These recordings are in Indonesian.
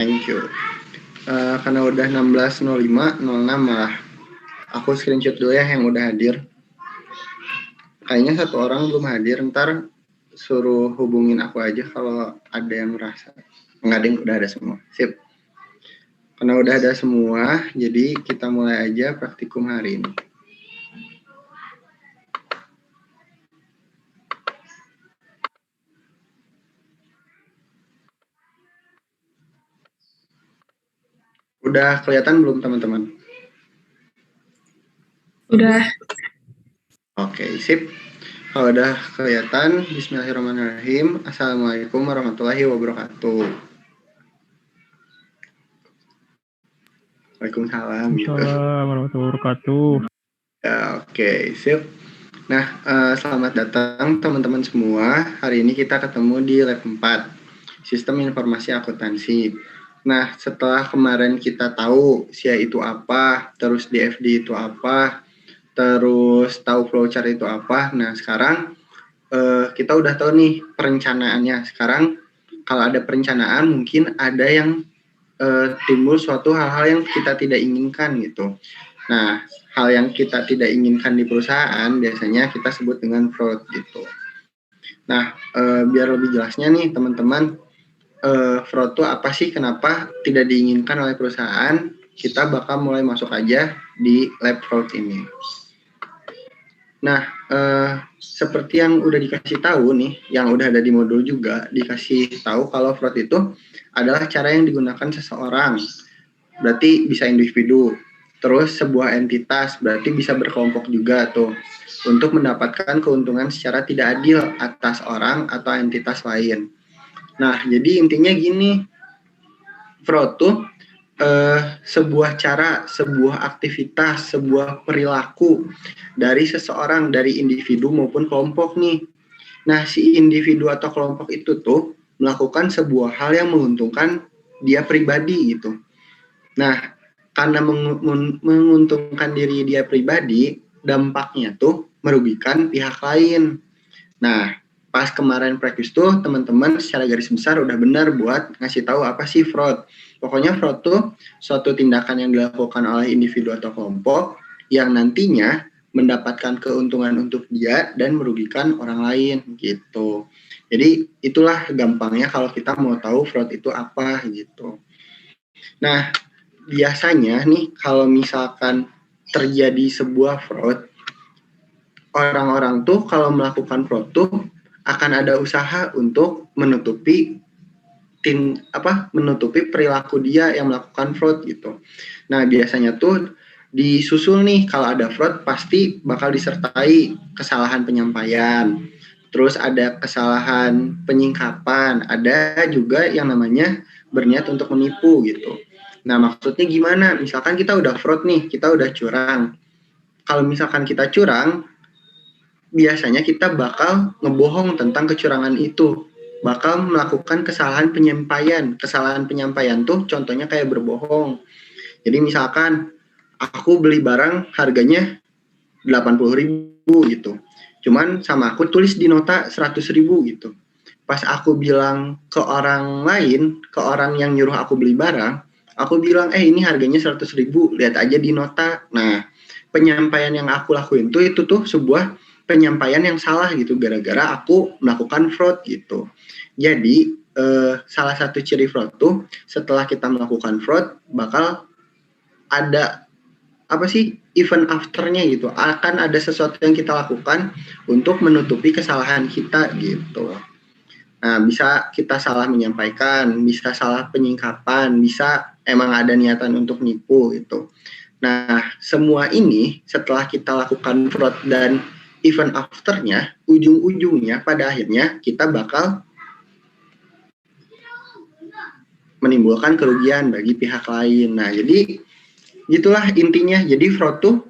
Thank you. Karena udah 16.05.06 malah aku screenshot dulu ya yang udah hadir. Kayaknya satu orang belum hadir, ntar suruh hubungin aku aja kalau ada yang merasa. Enggak, ding, udah ada semua. Sip. Karena udah ada semua, jadi kita mulai aja praktikum hari ini. Udah kelihatan belum teman-teman? Udah. Oke, sip. Kalau udah kelihatan, bismillahirrahmanirrahim. Assalamualaikum warahmatullahi wabarakatuh. Waalaikumsalam. Waalaikumsalam warahmatullahi wabarakatuh. Oke, sip. Nah, selamat datang teman-teman semua. Hari ini kita ketemu di Lab 4, Sistem Informasi Akuntansi. Nah, setelah kemarin kita tahu SIA itu apa, terus DFD itu apa, terus tahu flowchart itu apa. Nah, sekarang kita udah tahu nih perencanaannya. Sekarang kalau ada perencanaan mungkin ada yang timbul suatu hal-hal yang kita tidak inginkan gitu. Nah, hal yang kita tidak inginkan di perusahaan biasanya kita sebut dengan fraud gitu. Nah, biar lebih jelasnya nih teman-teman, fraud itu apa sih, kenapa tidak diinginkan oleh perusahaan, kita bakal mulai masuk aja di lab fraud ini. Nah, seperti yang udah dikasih tahu nih, yang udah ada di modul juga, dikasih tahu kalau fraud itu adalah cara yang digunakan seseorang, berarti bisa individu, terus sebuah entitas, berarti bisa berkelompok juga tuh, untuk mendapatkan keuntungan secara tidak adil atas orang atau entitas lain. Nah, jadi intinya gini, fraud tuh sebuah cara, sebuah aktivitas, sebuah perilaku dari seseorang, dari individu maupun kelompok nih. Nah, si individu atau kelompok itu tuh melakukan sebuah hal yang menguntungkan dia pribadi gitu. Nah, karena menguntungkan diri dia pribadi, dampaknya tuh merugikan pihak lain. Nah, pas kemarin practice tuh teman-teman secara garis besar udah benar buat ngasih tahu apa sih fraud. Pokoknya fraud tuh suatu tindakan yang dilakukan oleh individu atau kelompok yang nantinya mendapatkan keuntungan untuk dia dan merugikan orang lain gitu. Jadi itulah gampangnya kalau kita mau tahu fraud itu apa gitu. Nah, biasanya nih kalau misalkan terjadi sebuah fraud, orang-orang tuh kalau melakukan fraud tuh akan ada usaha untuk menutupi menutupi perilaku dia yang melakukan fraud gitu. Nah, biasanya tuh disusul nih kalau ada fraud pasti bakal disertai kesalahan penyampaian. Terus ada kesalahan penyingkapan, ada juga yang namanya berniat untuk menipu gitu. Nah, maksudnya gimana? Misalkan kita udah fraud nih, kita udah curang. Kalau misalkan kita curang, biasanya kita bakal ngebohong tentang kecurangan itu, bakal melakukan kesalahan penyampaian. Kesalahan penyampaian tuh contohnya kayak berbohong. Jadi misalkan aku beli barang harganya 80.000 gitu, cuman sama aku tulis di nota 100.000 gitu. Pas aku bilang ke orang lain, ke orang yang nyuruh aku beli barang, aku bilang, ini harganya 100.000, lihat aja di nota. Nah, penyampaian yang aku lakuin tuh itu tuh sebuah penyampaian yang salah gitu, gara-gara aku melakukan fraud gitu. Jadi, salah satu ciri fraud tuh setelah kita melakukan fraud, bakal ada event afternya gitu, akan ada sesuatu yang kita lakukan untuk menutupi kesalahan kita gitu. Nah, bisa kita salah menyampaikan, bisa salah penyingkapan, bisa emang ada niatan untuk nipu gitu. Nah, semua ini setelah kita lakukan fraud dan event afternya, ujung-ujungnya pada akhirnya kita bakal menimbulkan kerugian bagi pihak lain. Nah, jadi gitulah intinya. Jadi fraud tuh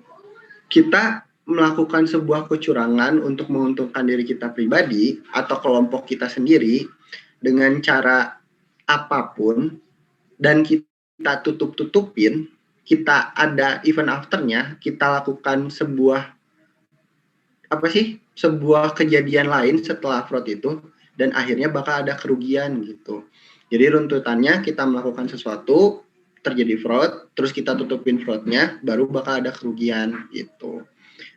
kita melakukan sebuah kecurangan untuk menguntungkan diri kita pribadi atau kelompok kita sendiri dengan cara apapun, dan kita tutup-tutupin, kita ada event afternya, kita lakukan sebuah kejadian lain setelah fraud itu, dan akhirnya bakal ada kerugian gitu. Jadi runtutannya kita melakukan sesuatu, terjadi fraud, terus kita tutupin fraudnya, baru bakal ada kerugian gitu.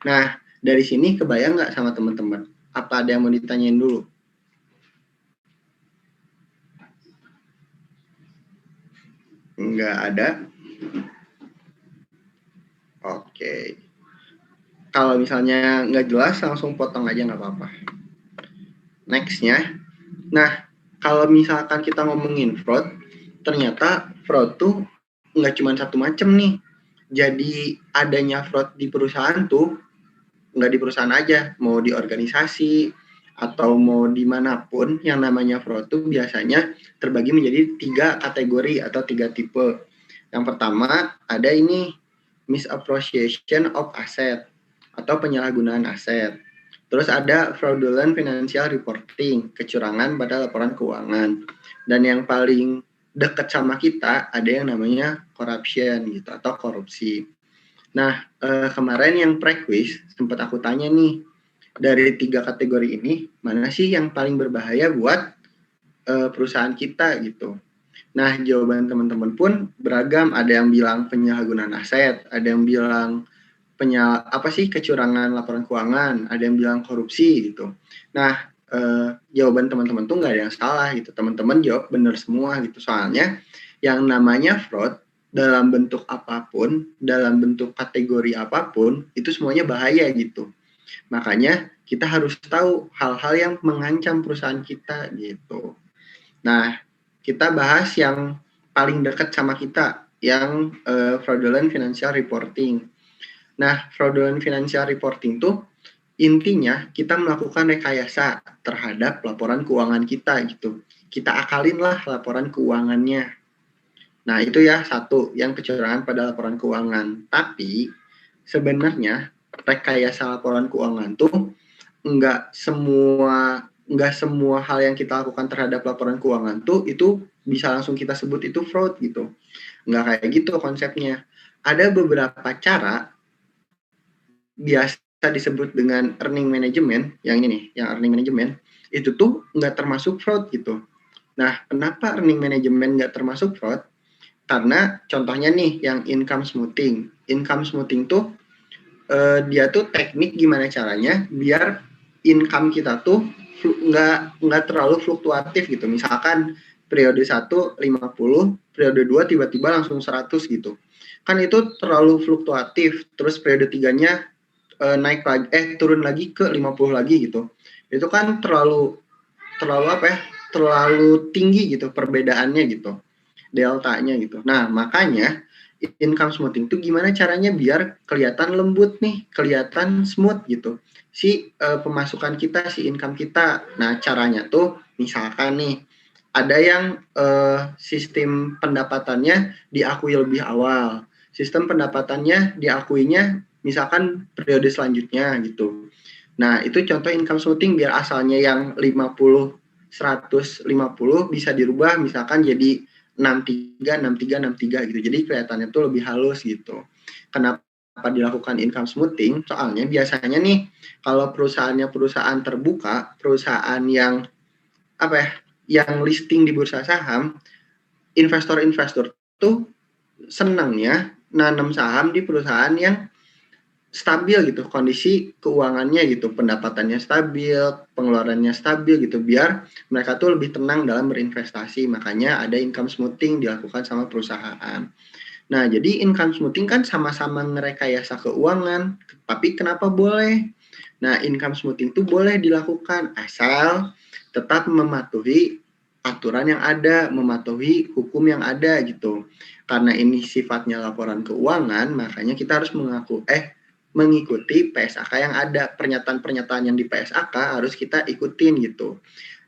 Nah, dari sini kebayang nggak sama teman-teman? Apa ada yang mau ditanyain dulu? Nggak ada? Oke. Kalau misalnya nggak jelas, langsung potong aja nggak apa-apa. Next-nya. Nah, kalau misalkan kita ngomongin fraud, ternyata fraud tuh nggak cuma satu macam nih. Jadi adanya fraud di perusahaan tuh nggak di perusahaan aja, mau di organisasi atau mau dimanapun, yang namanya fraud tuh biasanya terbagi menjadi 3 kategori atau 3 tipe. Yang pertama ada ini misappropriation of asset atau penyalahgunaan aset. Terus ada fraudulent financial reporting, kecurangan pada laporan keuangan. Dan yang paling dekat sama kita ada yang namanya corruption gitu atau korupsi. Nah, kemarin yang pre-quiz sempat aku tanya nih, dari 3 kategori ini, mana sih yang paling berbahaya buat perusahaan kita gitu. Nah, jawaban teman-teman pun beragam. Ada yang bilang penyalahgunaan aset, ada yang bilang kecurangan laporan keuangan, ada yang bilang korupsi gitu. Nah, jawaban teman-teman tuh nggak ada yang salah gitu. Teman-teman jawab benar semua gitu. Soalnya yang namanya fraud dalam bentuk apapun, dalam bentuk kategori apapun, itu semuanya bahaya gitu. Makanya kita harus tahu hal-hal yang mengancam perusahaan kita gitu. Nah, kita bahas yang paling dekat sama kita, yang fraudulent financial reporting. Nah, fraudulent financial reporting tuh intinya kita melakukan rekayasa terhadap laporan keuangan kita gitu. Kita akalin lah laporan keuangannya. Nah, itu ya satu, yang kecurangan pada laporan keuangan. Tapi sebenarnya rekayasa laporan keuangan tuh nggak semua hal yang kita lakukan terhadap laporan keuangan tuh itu bisa langsung kita sebut itu fraud gitu. Nggak kayak gitu konsepnya. Ada beberapa cara biasa disebut dengan earning management, yang ini nih, yang earning management, itu tuh nggak termasuk fraud gitu. Nah, kenapa earning management nggak termasuk fraud? Karena contohnya nih, yang income smoothing. Income smoothing tuh dia tuh teknik gimana caranya biar income kita tuh nggak terlalu fluktuatif gitu. Misalkan periode 1 50, periode 2 tiba-tiba langsung 100 gitu. Kan itu terlalu fluktuatif. Terus periode 3-nya naik lagi turun lagi ke 50 lagi gitu. Itu kan terlalu terlalu tinggi gitu perbedaannya gitu. Deltanya gitu. Nah, makanya income smoothing itu gimana caranya biar kelihatan lembut nih, kelihatan smooth gitu. Si pemasukan kita, si income kita. Nah, caranya tuh misalkan nih ada yang sistem pendapatannya diakui lebih awal. Sistem pendapatannya diakuinya misalkan periode selanjutnya gitu. Nah, itu contoh income smoothing biar asalnya yang 50 150 bisa dirubah misalkan jadi 63, 63, 63 gitu. Jadi kelihatannya tuh lebih halus gitu. Kenapa dilakukan income smoothing? Soalnya biasanya nih kalau perusahaannya perusahaan terbuka, perusahaan yang yang listing di bursa saham, investor-investor tuh senangnya nanam saham di perusahaan yang stabil gitu, kondisi keuangannya gitu, pendapatannya stabil, pengeluarannya stabil gitu, biar mereka tuh lebih tenang dalam berinvestasi. Makanya ada income smoothing dilakukan sama perusahaan. Nah, jadi income smoothing kan sama-sama ngerekayasa keuangan, tapi kenapa boleh? Nah, income smoothing itu boleh dilakukan asal tetap mematuhi aturan yang ada, mematuhi hukum yang ada gitu. Karena ini sifatnya laporan keuangan, makanya kita harus mengikuti PSAK yang ada. Pernyataan-pernyataan yang di PSAK harus kita ikutin gitu.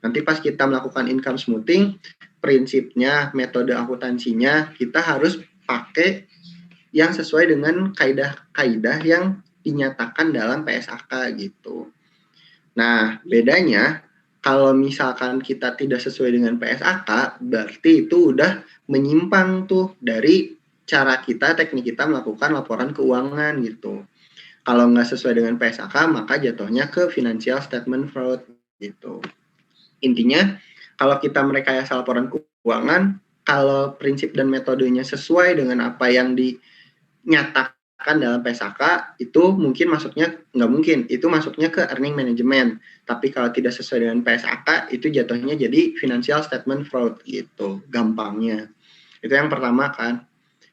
Nanti pas kita melakukan income smoothing, prinsipnya, metode akuntansinya, kita harus pakai yang sesuai dengan kaidah-kaidah yang dinyatakan dalam PSAK gitu. Nah, bedanya kalau misalkan kita tidak sesuai dengan PSAK, berarti itu udah menyimpang tuh dari cara kita, teknik kita melakukan laporan keuangan gitu. Kalau nggak sesuai dengan PSAK, maka jatuhnya ke financial statement fraud gitu. Intinya, kalau kita merekayasa laporan keuangan, kalau prinsip dan metodenya sesuai dengan apa yang dinyatakan dalam PSAK, itu mungkin masuknya, nggak mungkin, itu masuknya ke earning management. Tapi kalau tidak sesuai dengan PSAK, itu jatuhnya jadi financial statement fraud gitu, gampangnya. Itu yang pertama kan.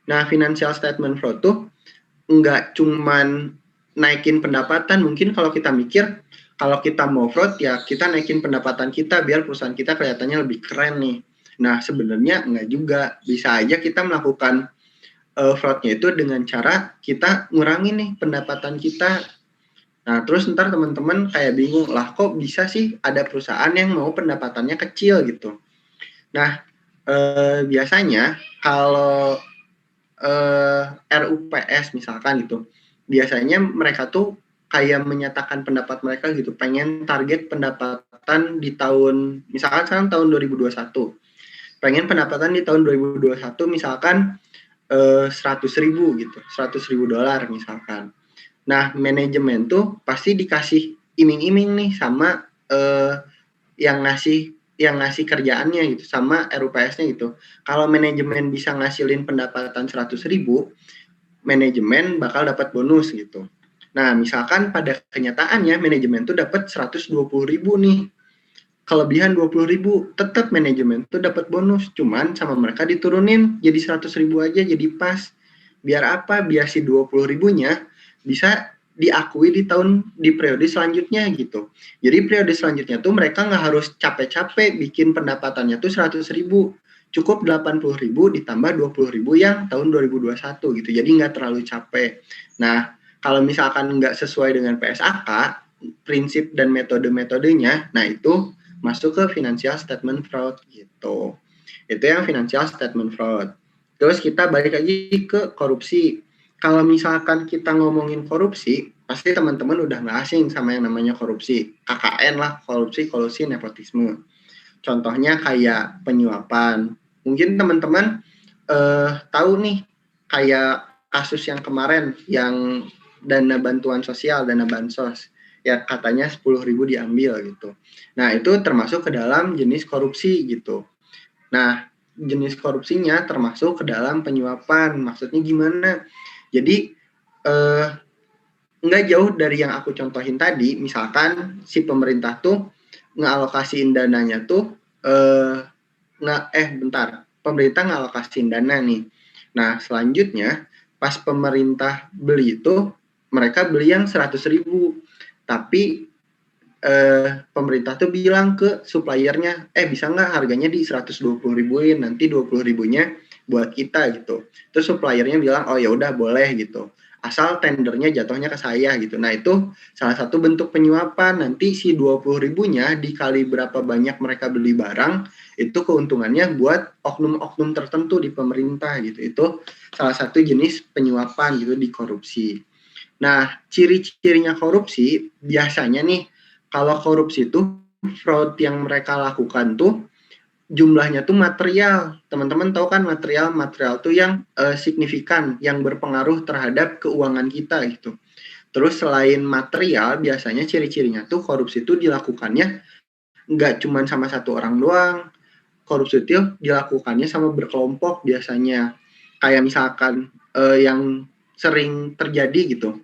Nah, financial statement fraud tuh nggak cuman naikin pendapatan. Mungkin kalau kita mikir, kalau kita mau fraud ya kita naikin pendapatan kita biar perusahaan kita kelihatannya lebih keren nih. Nah, sebenarnya nggak juga. Bisa aja kita melakukan fraudnya itu dengan cara kita ngurangin nih pendapatan kita. Nah, terus ntar teman-teman kayak bingung, lah kok bisa sih ada perusahaan yang mau pendapatannya kecil gitu. Nah, biasanya kalau RUPS misalkan gitu, biasanya mereka tuh kayak menyatakan pendapat mereka gitu, pengen target pendapatan di tahun, misalkan sekarang tahun 2021, pengen pendapatan di tahun 2021 misalkan 100.000 gitu, 100.000 dolar misalkan. Nah, manajemen tuh pasti dikasih iming-iming nih sama yang ngasih kerjaannya gitu, sama RUPS-nya gitu. Kalau manajemen bisa ngasilin pendapatan 100.000, manajemen bakal dapat bonus gitu. Nah, misalkan pada kenyataannya manajemen tuh dapat 120.000 nih. Kelebihan 20.000, tetap manajemen tuh dapat bonus, cuman sama mereka diturunin jadi 100.000 aja, jadi pas. Biar apa? Biar si 20.000-nya bisa diakui di periode selanjutnya gitu. Jadi periode selanjutnya tuh mereka nggak harus capek-capek bikin pendapatannya tuh 100.000. Cukup 80.000 ditambah 20.000 yang tahun 2021 gitu. Jadi nggak terlalu capek. Nah, kalau misalkan nggak sesuai dengan PSAK, prinsip dan metode-metodenya, nah itu masuk ke financial statement fraud gitu. Itu yang financial statement fraud. Terus kita balik lagi ke korupsi. Kalau misalkan kita ngomongin korupsi, pasti teman-teman udah nggak asing sama yang namanya korupsi. KKN lah, korupsi, kolusi, nepotisme. Contohnya kayak penyuapan. Mungkin teman-teman tahu nih, kayak kasus yang kemarin, yang dana bantuan sosial, dana bansos. Ya katanya 10.000 diambil gitu. Nah, itu termasuk ke dalam jenis korupsi gitu. Nah, jenis korupsinya termasuk ke dalam penyuapan. Maksudnya gimana? Jadi, nggak jauh dari yang aku contohin tadi. Misalkan si pemerintah tuh ngalokasiin dananya tuh, pemerintah ngalokasiin dana nih. Nah, selanjutnya, pas pemerintah beli itu, mereka beli yang 100.000. Tapi pemerintah tuh bilang ke suppliernya, bisa nggak harganya di 120.000-in, nanti 20.000-nya buat kita gitu. Terus suppliernya bilang, oh ya udah boleh gitu, asal tendernya jatuhnya ke saya gitu. Nah, itu salah satu bentuk penyuapan. Nanti si 20.000-nya dikali berapa banyak mereka beli barang, itu keuntungannya buat oknum-oknum tertentu di pemerintah gitu. Itu salah satu jenis penyuapan gitu di korupsi. Nah, ciri-cirinya korupsi biasanya nih, kalau korupsi itu fraud yang mereka lakukan tuh jumlahnya tuh material. Teman-teman tahu kan material tuh yang signifikan, yang berpengaruh terhadap keuangan kita gitu. Terus selain material, biasanya ciri-cirinya tuh korupsi itu dilakukannya nggak cuma sama satu orang doang. Korupsi itu dilakukannya sama berkelompok biasanya. Kayak misalkan yang sering terjadi gitu,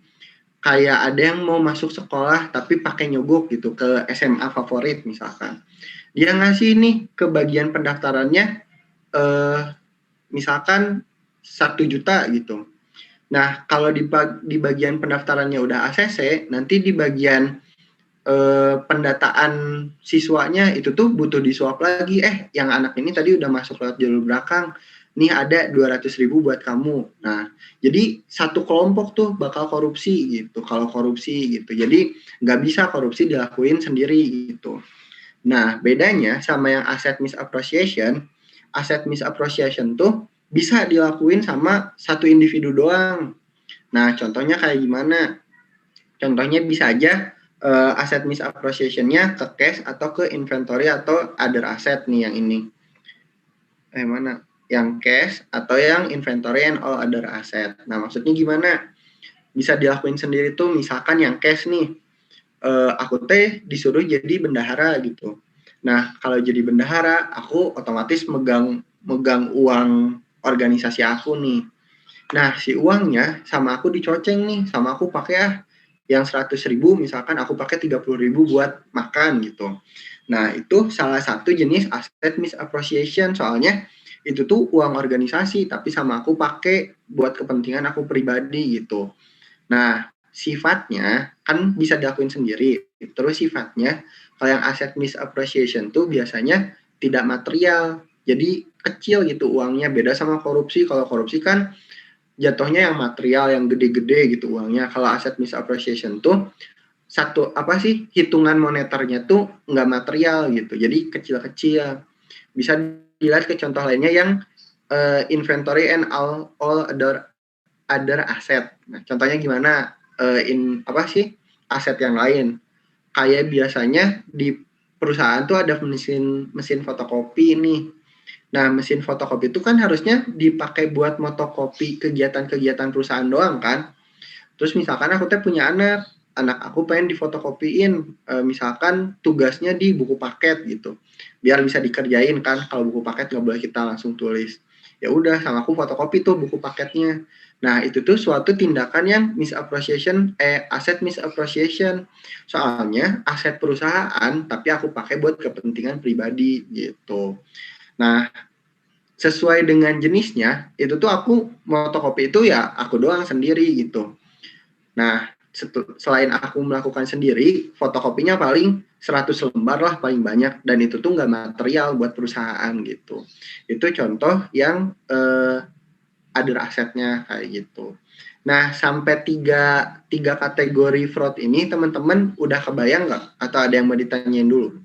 kayak ada yang mau masuk sekolah tapi pakai nyogok gitu ke SMA favorit misalkan. Dia ngasih nih ke bagian pendaftarannya misalkan 1 juta gitu. Nah, kalau di bagian pendaftarannya udah ACC, nanti di bagian pendataan siswanya itu tuh butuh disuap lagi. Yang anak ini tadi udah masuk lewat jalur belakang, nih ada 200.000 buat kamu. Nah, jadi satu kelompok tuh bakal korupsi gitu, kalau korupsi gitu. Jadi nggak bisa korupsi dilakuin sendiri gitu. Nah, bedanya sama yang asset misappropriation tuh bisa dilakuin sama satu individu doang. Nah, contohnya kayak gimana? Contohnya bisa aja asset misappropriation-nya ke cash atau ke inventory atau other asset nih yang ini. Mana? Yang cash atau yang inventory and all other asset. Nah, maksudnya gimana? Bisa dilakuin sendiri tuh, misalkan yang cash nih, aku disuruh jadi bendahara gitu. Nah, kalau jadi bendahara, aku otomatis megang uang organisasi aku nih. Nah, si uangnya sama aku dicoceng nih, sama aku pakai yang 100.000, misalkan aku pakai 30.000 buat makan gitu. Nah, itu salah satu jenis asset misappropriation, soalnya itu tuh uang organisasi, tapi sama aku pakai buat kepentingan aku pribadi gitu. Nah, sifatnya kan bisa dilakuin sendiri. Terus sifatnya, kalau yang asset misappropriation tuh biasanya tidak material, jadi kecil gitu uangnya. Beda sama korupsi. Kalau korupsi kan jatuhnya yang material, yang gede-gede gitu uangnya. Kalau asset misappropriation tuh hitungan moneternya tuh nggak material gitu, jadi kecil-kecil. Bisa dilihat ke contoh lainnya yang inventory and all other asset. Nah, contohnya gimana? Aset yang lain? Kayak biasanya di perusahaan tuh ada mesin fotokopi nih. Nah, mesin fotokopi itu kan harusnya dipakai buat motokopi kegiatan-kegiatan perusahaan doang kan. Terus misalkan aku punya anak aku pengen difotokopiin, misalkan tugasnya di buku paket gitu, biar bisa dikerjain kan. Kalau buku paket nggak boleh kita langsung tulis, ya udah sama aku fotokopi tuh buku paketnya. Nah, itu tuh suatu tindakan yang aset misappropriation, soalnya aset perusahaan tapi aku pakai buat kepentingan pribadi gitu. Nah, sesuai dengan jenisnya itu tuh aku fotokopi itu ya aku doang sendiri gitu. Nah, selain aku melakukan sendiri, fotokopinya paling 100 lembar lah paling banyak, dan itu tuh nggak material buat perusahaan gitu. Itu contoh yang ada asetnya kayak gitu. Nah, sampai tiga kategori fraud ini teman-teman udah kebayang nggak? Atau ada yang mau ditanyain dulu?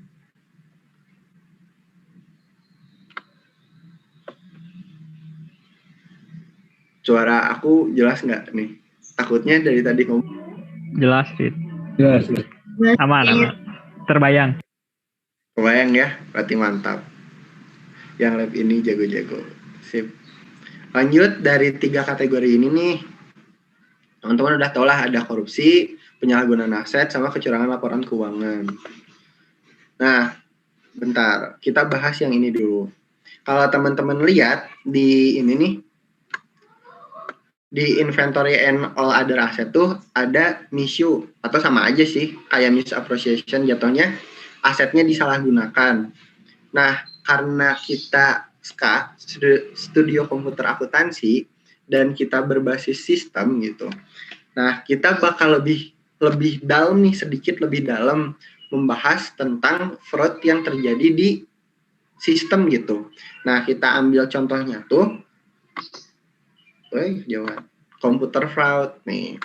Suara aku jelas nggak nih? Takutnya dari tadi ngomong. Jelas, Fit. Jelas. Aman. Terbayang. Kebayang ya? Berarti mantap. Yang lab ini jago-jago. Sip. Lanjut dari 3 kategori ini nih, teman-teman udah tau lah ada korupsi, penyalahgunaan aset, sama kecurangan laporan keuangan. Nah, bentar, kita bahas yang ini dulu. Kalau teman-teman lihat di ini nih, di inventory and all other asset tuh ada misuse, atau sama aja sih, kayak misappropriation, jatuhnya asetnya disalahgunakan. Nah, karena kita studio komputer akuntansi dan kita berbasis sistem gitu. Nah, kita bakal lebih dalam nih, sedikit lebih dalam membahas tentang fraud yang terjadi di sistem gitu. Nah, kita ambil contohnya tuh komputer fraud nih.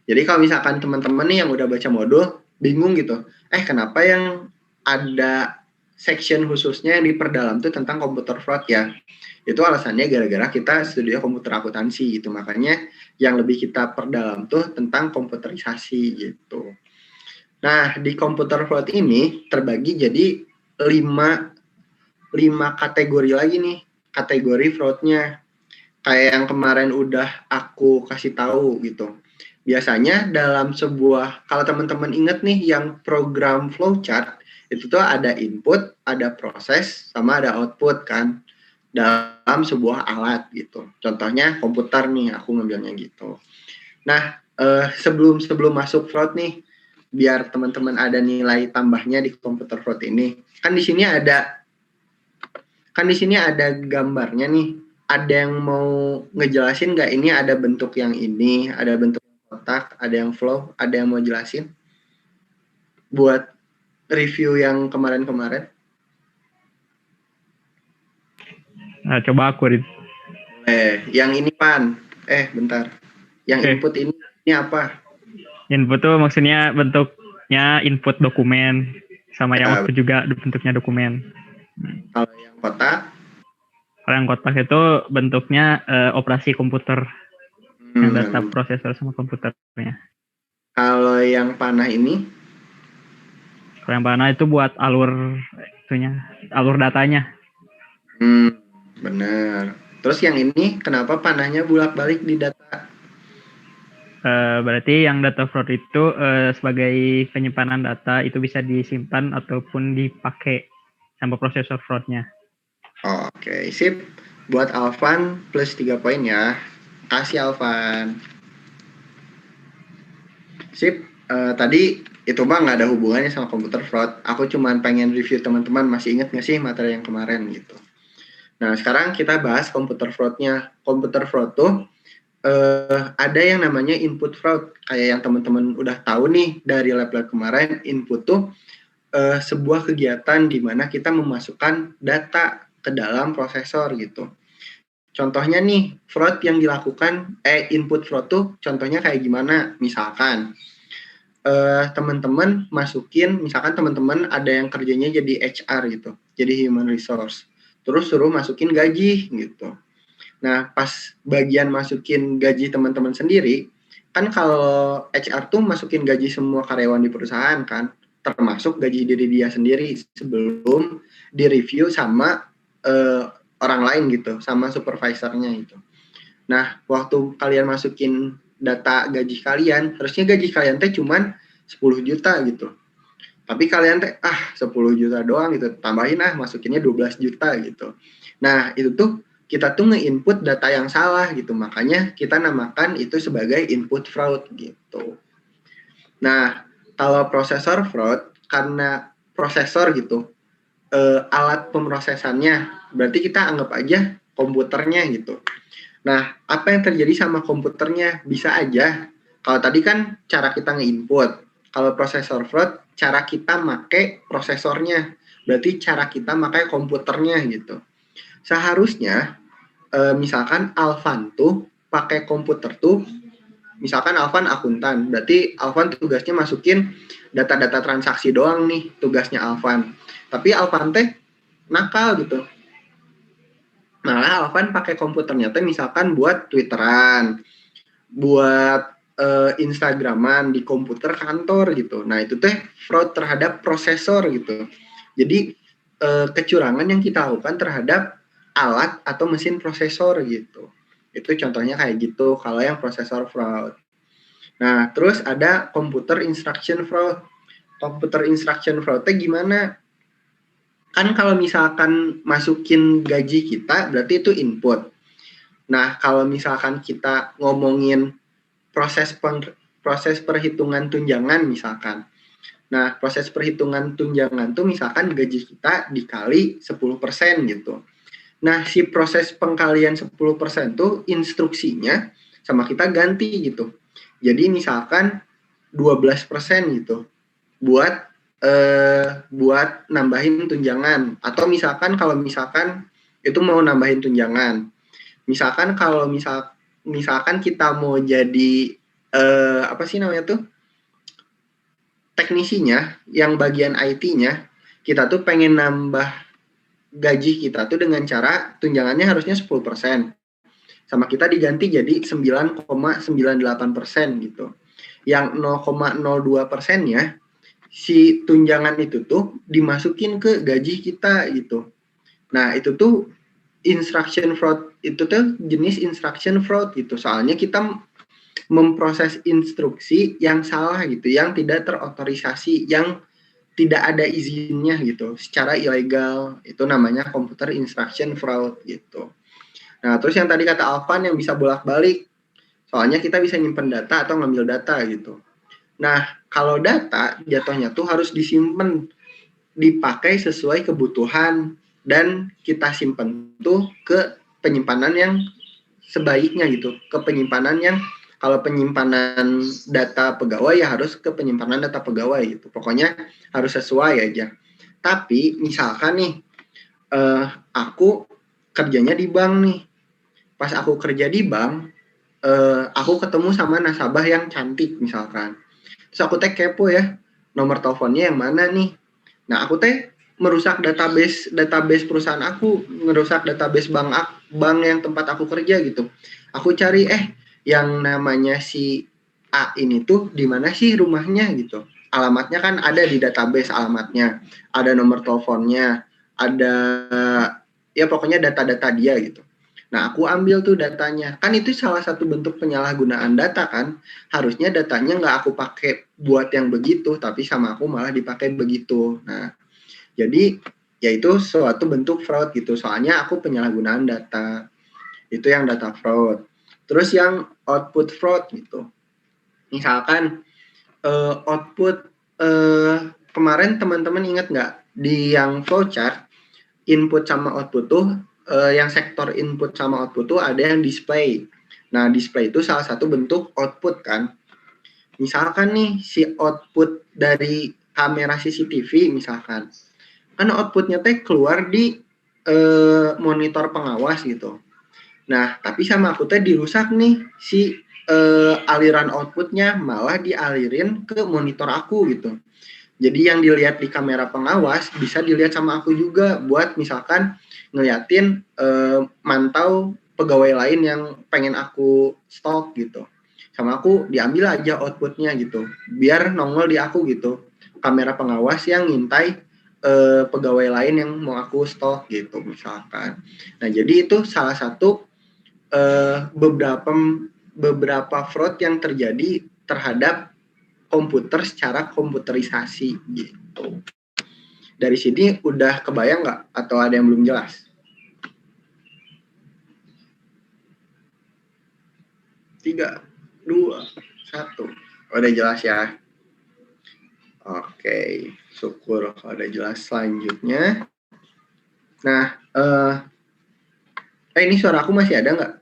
Jadi kalau misalkan teman-teman nih yang udah baca modul bingung gitu, kenapa yang ada section khususnya yang diperdalam tuh tentang komputer fraud ya? Itu alasannya gara-gara kita studio komputer akuntansi gitu. Makanya yang lebih kita perdalam tuh tentang komputerisasi gitu. Nah, di komputer fraud ini terbagi jadi 5 kategori lagi nih, kategori fraudnya. Kayak yang kemarin udah aku kasih tahu gitu. Biasanya dalam kalau teman-teman ingat nih yang program flowchart, itu tuh ada input, ada proses, sama ada output kan dalam sebuah alat gitu. Contohnya komputer nih, aku ngambilnya gitu. Nah, sebelum masuk fraud nih, biar teman-teman ada nilai tambahnya di komputer fraud ini. Kan di sini ada gambarnya nih. Ada yang mau ngejelasin nggak, ini ada bentuk yang ini, ada bentuk kotak, ada yang flow, ada yang mau jelasin buat review yang kemarin-kemarin? Nah, coba aku, Rit. Yang ini Pan. Bentar. Yang input ini apa? Input tuh maksudnya bentuknya input dokumen, sama yang output juga bentuknya dokumen. Kalau yang kotak? Kalau yang kotak itu bentuknya operasi komputer, yang data prosesor sama komputernya. Kalau yang panah ini? Kalau yang panah itu buat alur datanya. Benar. Terus yang ini kenapa panahnya bolak-balik di data? Berarti yang data fraud itu sebagai penyimpanan data itu bisa disimpan ataupun dipakai sama prosesor fraud-nya. Oke, sip. Buat Alvan plus 3 poin ya. Kasih Alvan. Sip. Tadi itu Bang nggak ada hubungannya sama komputer fraud. Aku cuma pengen review teman-teman, masih ingat nggak sih materi yang kemarin gitu. Nah, sekarang kita bahas komputer fraud-nya. Komputer fraud tuh ada yang namanya input fraud. Kayak yang teman-teman udah tahu nih dari lab-lab kemarin, input tuh sebuah kegiatan di mana kita memasukkan data ke dalam prosesor gitu. Contohnya nih, fraud yang dilakukan, input fraud tuh contohnya kayak gimana? Misalkan, teman-teman masukin, misalkan teman-teman ada yang kerjanya jadi HR gitu, jadi human resource. Terus suruh masukin gaji gitu. Nah, pas bagian masukin gaji teman-teman sendiri, kan kalau HR tuh masukin gaji semua karyawan di perusahaan kan, termasuk gaji diri dia sendiri sebelum direview sama orang lain gitu, sama supervisornya itu. Nah, waktu kalian masukin data gaji kalian, harusnya gaji kalian teh cuman 10 juta gitu. Tapi kalian teh 10 juta doang gitu, tambahin masukinnya 12 juta gitu. Nah, itu tuh kita tuh nge-input data yang salah gitu. Makanya kita namakan itu sebagai input fraud gitu. Nah, kalau prosesor fraud karena prosesor gitu, alat pemrosesannya, berarti kita anggap aja komputernya gitu. Nah, apa yang terjadi sama komputernya? Bisa aja, kalau tadi kan cara kita nge-input, kalau prosesor fraud, cara kita make prosesornya, berarti cara kita make komputernya gitu. Seharusnya, misalkan Alvan tuh pakai komputer tuh, misalkan Alvan akuntan, berarti Alvan tugasnya masukin data-data transaksi doang nih, tugasnya Alvan. Tapi Alvan teh nakal gitu. Malah Alvan pakai komputernya teh misalkan buat Twitteran, buat Instagraman di komputer kantor gitu. Nah, itu teh fraud terhadap prosesor gitu. Jadi kecurangan yang kita lakukan terhadap alat atau mesin prosesor gitu. Itu contohnya kayak gitu kalau yang prosesor fraud. Nah, terus ada computer instruction fraud. Computer instruction fraud-nya gimana? Kan kalau misalkan masukin gaji kita, berarti itu input. Nah, kalau misalkan kita ngomongin proses perhitungan tunjangan misalkan. Nah, proses perhitungan tunjangan tuh misalkan gaji kita dikali 10% gitu. Nah, si proses pengkalian 10% tuh instruksinya sama kita ganti gitu. Jadi misalkan 12% gitu buat buat nambahin tunjangan, atau misalkan kalau misalkan itu mau nambahin tunjangan. Misalkan kalau misalkan kita mau jadi apa sih namanya tuh? Teknisinya yang bagian IT-nya, kita tuh pengen nambah gaji kita tuh dengan cara tunjangannya harusnya 10%. Sama kita diganti jadi 9,98% gitu. Yang 0,02%-nya si tunjangan itu tuh dimasukin ke gaji kita gitu. Nah, itu tuh instruction fraud, itu tuh jenis instruction fraud gitu. Soalnya kita memproses instruksi yang salah gitu, yang tidak terotorisasi, yang tidak ada izinnya gitu, secara ilegal. Itu namanya computer instruction fraud gitu. Nah, terus yang tadi kata Alvan yang bisa bolak-balik, soalnya kita bisa nyimpen data atau ngambil data gitu. Nah, kalau data jatuhnya tuh harus disimpan, dipakai sesuai kebutuhan, dan kita simpen tuh ke penyimpanan yang sebaiknya gitu, ke penyimpanan yang kalau penyimpanan data pegawai ya harus ke penyimpanan data pegawai gitu. Pokoknya harus sesuai aja. Tapi misalkan nih, aku kerjanya di bank nih. Pas aku kerja di bank, aku ketemu sama nasabah yang cantik misalkan. Terus aku teh kepo ya, nomor teleponnya yang mana nih. Nah, aku teh merusak database perusahaan aku, merusak database bank yang tempat aku kerja gitu. Aku cari yang namanya si A ini tuh di mana sih rumahnya gitu. Alamatnya kan ada di database alamatnya, ada nomor teleponnya, ada ya pokoknya data-data dia gitu. Nah, aku ambil tuh datanya. Kan itu salah satu bentuk penyalahgunaan data kan. Harusnya datanya nggak aku pakai buat yang begitu, tapi sama aku malah dipakai begitu. Nah, jadi yaitu suatu bentuk fraud gitu. Soalnya aku penyalahgunaan data. Itu yang data fraud. Terus yang output fraud gitu. Misalkan output kemarin teman-teman ingat nggak di yang flowchart input sama output tuh yang sektor input sama output tuh ada yang display. Nah, display itu salah satu bentuk output kan. Misalkan nih si output dari kamera CCTV misalkan, kan outputnya teh keluar di monitor pengawas gitu. Nah, tapi sama aku teh dirusak nih si aliran outputnya malah dialirin ke monitor aku gitu. Jadi yang dilihat di kamera pengawas bisa dilihat sama aku juga buat misalkan ngeliatin mantau pegawai lain yang pengen aku stok gitu. Sama aku diambil aja outputnya gitu. Biar nongol di aku gitu. Kamera pengawas yang ngintai pegawai lain yang mau aku stok gitu misalkan. Nah, jadi itu salah satu beberapa fraud yang terjadi terhadap komputer secara komputerisasi gitu. Dari sini udah kebayang nggak atau ada yang belum jelas? 3, 2, 1. Udah jelas ya? Oke, syukur kalau udah jelas. Selanjutnya, nah, ini suara aku masih ada nggak?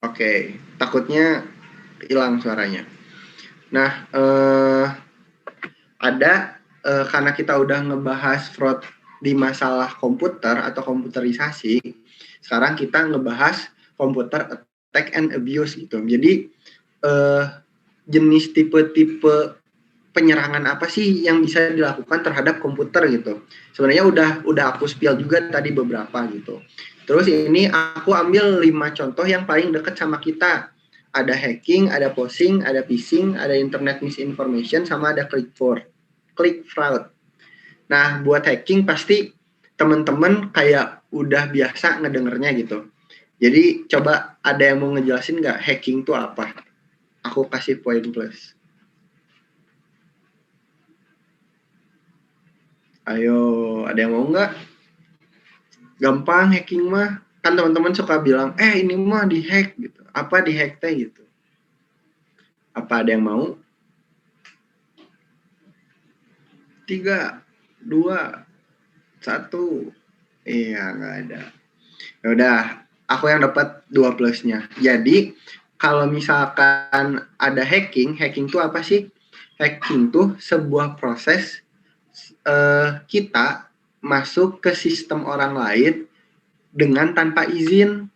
Oke, takutnya hilang suaranya. Nah, ada karena kita udah ngebahas fraud di masalah komputer atau komputerisasi, sekarang kita ngebahas komputer attack and abuse gitu. Jadi jenis tipe-tipe penyerangan apa sih yang bisa dilakukan terhadap komputer gitu. Sebenarnya udah aku spill juga tadi beberapa gitu. Terus ini aku ambil 5 contoh yang paling dekat sama kita. Ada hacking, ada phishing, ada phishing, ada internet misinformation, sama ada click fraud. Nah, buat hacking pasti teman-teman kayak udah biasa ngedengernya gitu. Jadi coba ada yang mau ngejelasin nggak hacking itu apa? Aku kasih poin plus. Ayo, ada yang mau nggak? Gampang hacking mah. Kan teman-teman suka bilang, ini mah dihack gitu. Apa dihack teh gitu? Apa ada yang mau? 3, 2, 1. Iya, nggak ada. Ya udah, aku yang dapat 2 plusnya. Jadi, kalau misalkan ada hacking itu apa sih? Hacking tuh sebuah proses kita masuk ke sistem orang lain dengan tanpa izin,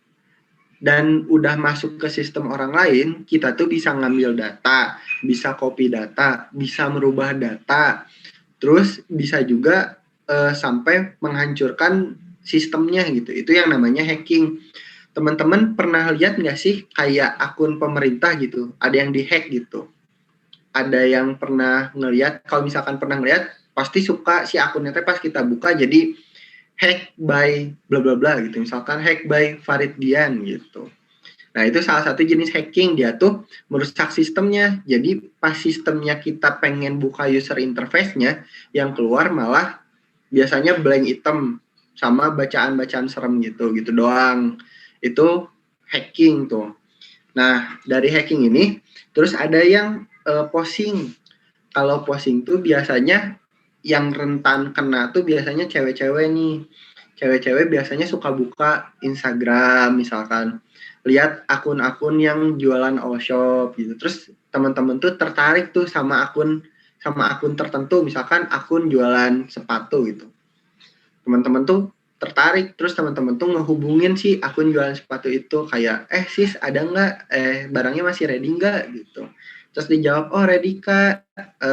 dan udah masuk ke sistem orang lain, kita tuh bisa ngambil data, bisa copy data, bisa merubah data, terus bisa juga sampai menghancurkan sistemnya gitu. Itu yang namanya hacking. Teman-teman pernah lihat nggak sih kayak akun pemerintah gitu, ada yang dihack gitu? Ada yang pernah ngelihat? Kalau misalkan pernah ngelihat, pasti suka si akunnya pas kita buka jadi hack by bla bla bla gitu. Misalkan hack by Farid Dian gitu. Nah, itu salah satu jenis hacking. Dia tuh merusak sistemnya. Jadi pas sistemnya kita pengen buka user interface-nya, yang keluar malah biasanya blank item sama bacaan-bacaan serem gitu doang. Itu hacking tuh. Nah, dari hacking ini terus ada yang phishing. Kalau phishing tuh biasanya yang rentan kena tuh biasanya cewek-cewek nih. Cewek-cewek biasanya suka buka Instagram misalkan, lihat akun-akun yang jualan all shop gitu. Terus teman-teman tuh tertarik tuh sama akun tertentu, misalkan akun jualan sepatu gitu. Teman-teman tuh tertarik, terus teman-teman tuh ngehubungin si akun jualan sepatu itu kayak, sis ada nggak, barangnya masih ready nggak gitu. Terus dijawab, oh ready kak,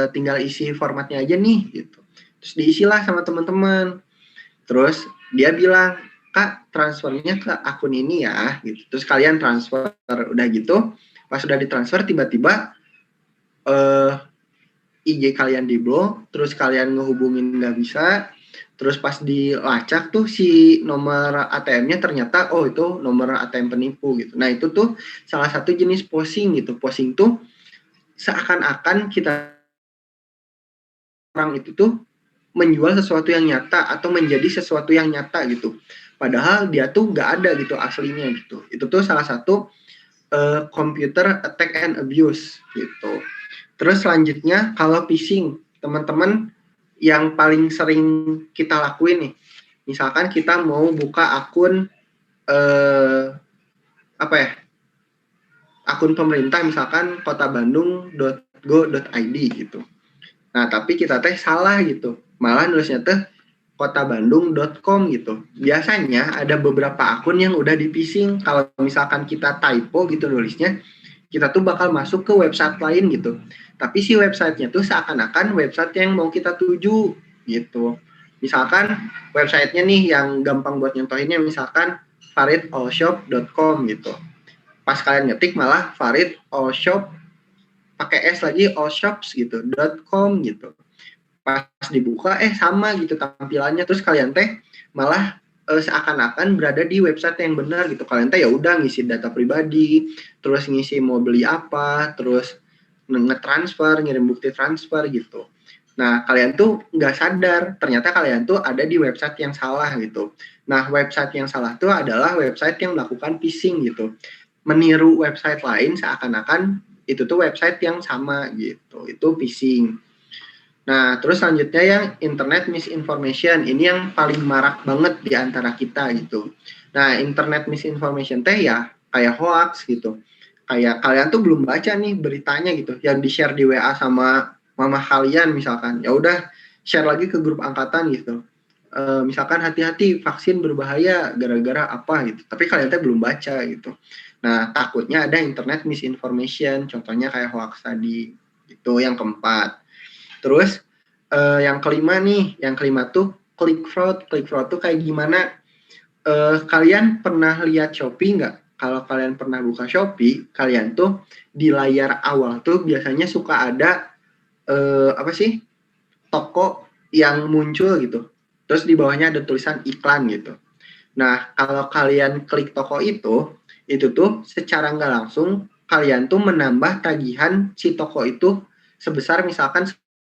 tinggal isi formatnya aja nih gitu. Terus diisilah sama teman-teman. Terus dia bilang, kak transfernya ke akun ini ya gitu. Terus kalian transfer, udah gitu pas udah ditransfer tiba-tiba IG kalian diblok, terus kalian ngehubungin nggak bisa. Terus pas dilacak tuh si nomor ATM-nya ternyata itu nomor ATM penipu gitu. Nah, itu tuh salah satu jenis phishing gitu. Phishing tuh seakan-akan kita orang itu tuh menjual sesuatu yang nyata atau menjadi sesuatu yang nyata gitu. Padahal dia tuh nggak ada gitu aslinya gitu. Itu tuh salah satu computer attack and abuse gitu. Terus selanjutnya kalau phishing, teman-teman yang paling sering kita lakuin nih, misalkan kita mau buka akun akun pemerintah misalkan kotabandung.go.id gitu. Nah, tapi kita teh salah gitu. Malah nulisnya teh kotabandung.com gitu. Biasanya ada beberapa akun yang udah di phishing. Kalau misalkan kita typo gitu nulisnya, kita tuh bakal masuk ke website lain gitu. Tapi si websitenya tuh seakan-akan website yang mau kita tuju gitu. Misalkan websitenya nih yang gampang buat nyontohinnya misalkan faridallshop.com gitu. Pas kalian ngetik malah Farid allshop pakai S lagi allshops gitu .com gitu. Pas dibuka sama gitu tampilannya, terus kalian teh malah seakan-akan berada di website yang benar gitu. Kalian teh ya udah ngisi data pribadi, terus ngisi mau beli apa, terus nge-transfer, ngirim bukti transfer gitu. Nah, kalian tuh nggak sadar, ternyata kalian tuh ada di website yang salah gitu. Nah, website yang salah tuh adalah website yang melakukan phishing gitu. Meniru website lain seakan-akan itu tuh website yang sama gitu. Itu phishing. Nah, terus selanjutnya yang internet misinformation. Ini yang paling marak banget di antara kita gitu. Nah, internet misinformation teh ya kayak hoax gitu. Kayak kalian tuh belum baca nih beritanya gitu, yang di-share di WA sama mama kalian misalkan. Ya udah share lagi ke grup angkatan gitu. Misalkan hati-hati vaksin berbahaya gara-gara apa gitu. Tapi kalian tuh belum baca gitu. Nah, takutnya ada internet misinformation, contohnya kayak hoax tadi. Itu yang keempat. Terus yang kelima nih, yang kelima tuh click fraud. Click fraud tuh kayak gimana? Kalian pernah lihat Shopee nggak? Kalau kalian pernah buka Shopee, kalian tuh di layar awal tuh biasanya suka ada toko yang muncul gitu. Terus di bawahnya ada tulisan iklan gitu. Nah, kalau kalian klik toko itu tuh secara nggak langsung kalian tuh menambah tagihan si toko itu sebesar misalkan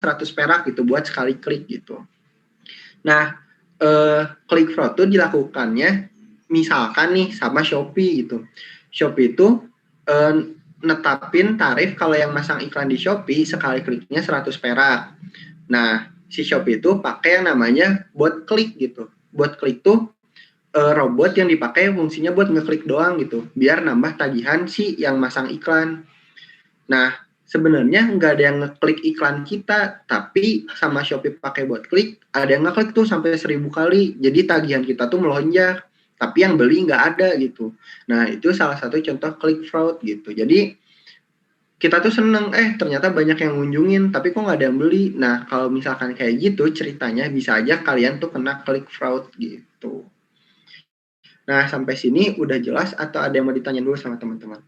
100 perak gitu buat sekali klik gitu. Nah, klik fraud itu dilakukannya misalkan nih sama Shopee gitu. Shopee itu netapin tarif kalau yang masang iklan di Shopee sekali kliknya 100 perak. Nah, si Shopee itu pakai yang namanya bot klik gitu. Bot klik tuh robot yang dipakai fungsinya buat ngeklik doang gitu, biar nambah tagihan si yang masang iklan. Nah, sebenarnya nggak ada yang ngeklik iklan kita, tapi sama Shopee pakai bot klik, ada yang ngeklik tuh sampai 1000 kali. Jadi tagihan kita tuh melonjak, tapi yang beli nggak ada gitu. Nah, itu salah satu contoh click fraud gitu. Jadi kita tuh seneng, ternyata banyak yang ngunjungin, tapi kok nggak ada yang beli. Nah, kalau misalkan kayak gitu ceritanya bisa aja kalian tuh kena click fraud gitu. Nah, sampai sini udah jelas atau ada yang mau ditanya dulu sama teman-teman?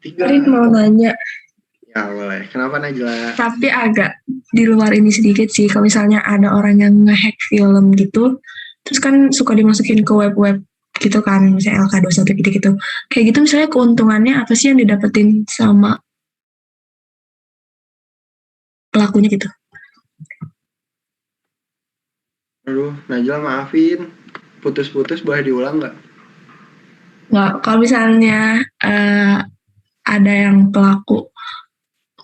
Farid mau nanya. Ya, boleh. Kenapa Najla? Tapi agak di luar ini sedikit sih. Kalau misalnya ada orang yang nge-hack film gitu, terus kan suka dimasukin ke web-web gitu kan, misalnya LK21 gitu-gitu. Kayak gitu misalnya keuntungannya apa sih yang didapetin sama pelakunya gitu? Aduh, Najla maafin. Putus-putus boleh diulang nggak? Nggak, kalau misalnya ada yang pelaku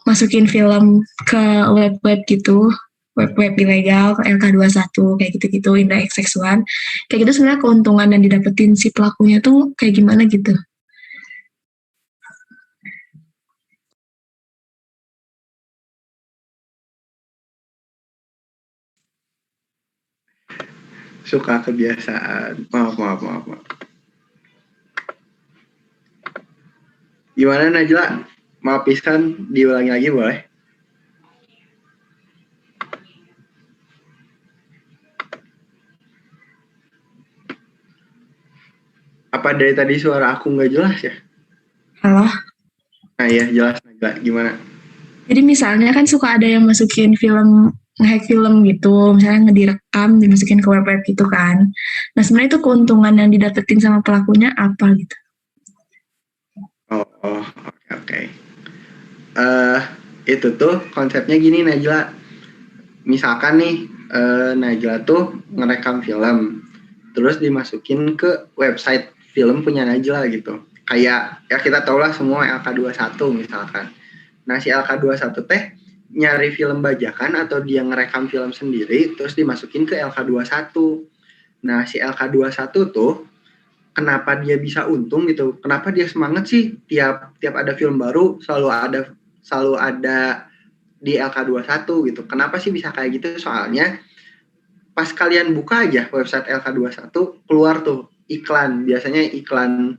masukin film ke web-web gitu, web-web ilegal, LK21, kayak gitu-gitu, Indah XX1, kayak gitu sebenarnya keuntungan yang didapetin si pelakunya tuh kayak gimana gitu? Suka kebiasaan. Maaf. Gimana Najla? Maaf pisan, diulangi lagi boleh? Apa dari tadi suara aku nggak jelas ya? Halo? Nah iya, jelas Najla. Gimana? Jadi misalnya kan suka ada yang masukin film, nge-hack film gitu, misalnya ngedirekam, dimasukin ke web-web gitu kan. Nah sebenarnya itu keuntungan yang didapetin sama pelakunya apa gitu? Oke. Itu tuh konsepnya gini Najla. Misalkan nih Najla tuh ngerekam film, terus dimasukin ke website film punya Najla gitu. Kayak ya kita tau lah semua LK21 misalkan. Nah si LK21 teh nyari film bajakan atau dia ngerekam film sendiri terus dimasukin ke LK21. Nah si LK21 tuh kenapa dia bisa untung gitu? Kenapa dia semangat sih tiap ada film baru selalu ada di LK21 gitu. Kenapa sih bisa kayak gitu? Soalnya pas kalian buka aja website LK21 keluar tuh iklan. Biasanya iklan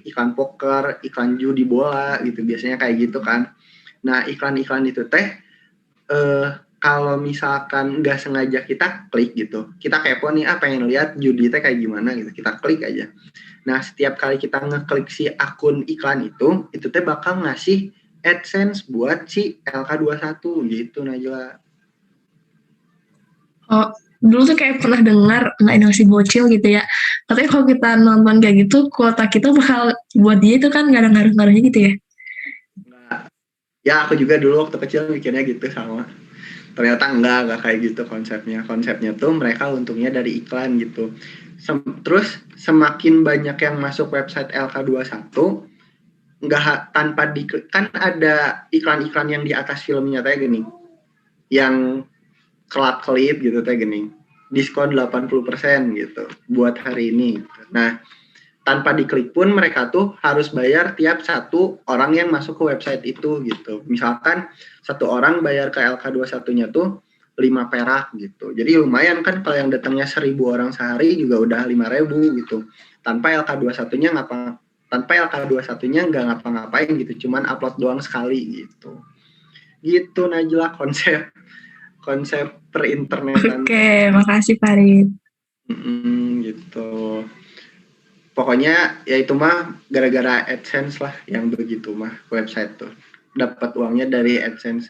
iklan poker, iklan judi bola gitu. Biasanya kayak gitu kan. Nah, iklan-iklan itu teh kalau misalkan nggak sengaja kita klik gitu, kita kepo nih, pengen lihat judi teh kayak gimana gitu, kita klik aja. Nah, setiap kali kita ngeklik si akun iklan itu teh bakal ngasih AdSense buat si LK21 gitu Najwa. Oh, dulu tuh kayak pernah dengar nggak Indonesia bocil gitu ya. Tapi kalau kita nonton kayak gitu, kuota kita bakal buat dia itu kan nggak ada ngaruh-ngaruhnya gitu ya. Nggak. Ya aku juga dulu waktu kecil mikirnya gitu sama. Ternyata enggak kayak gitu konsepnya. Konsepnya tuh mereka untungnya dari iklan gitu. Terus semakin banyak yang masuk website LK21, nggak tanpa kan ada iklan-iklan yang di atas filmnya kayak gini. Yang kelap-kelip gitu kayak gini. Diskon 80% gitu buat hari ini. Nah, tanpa diklik pun mereka tuh harus bayar tiap satu orang yang masuk ke website itu gitu. Misalkan satu orang bayar ke LK21-nya tuh 5 perak gitu. Jadi lumayan kan kalau yang datangnya 1.000 orang sehari juga udah 5.000 gitu. Tanpa LK21-nya nggak ngapa-ngapain gitu, cuman upload doang sekali gitu. Gitu Najla konsep perinternetan. Oke, makasih Farid. Gitu. Pokoknya ya itu mah gara-gara AdSense lah yang begitu mah website tuh. Dapat uangnya dari AdSense.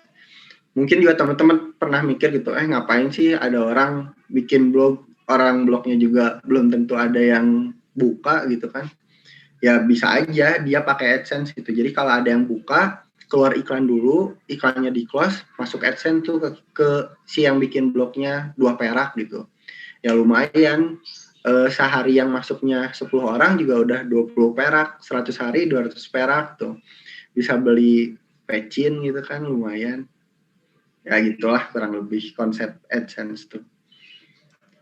Mungkin juga teman-teman pernah mikir gitu, ngapain sih ada orang bikin blog, orang blognya juga belum tentu ada yang buka gitu kan. Ya bisa aja dia pakai AdSense gitu. Jadi kalau ada yang buka, keluar iklan dulu, iklannya di close, masuk AdSense tuh ke si yang bikin blognya 2 perak gitu. Ya lumayan, sehari yang masuknya 10 orang juga udah 20 perak, 100 hari 200 perak tuh. Bisa beli pecin gitu kan, lumayan. Ya gitulah kurang lebih konsep AdSense tuh.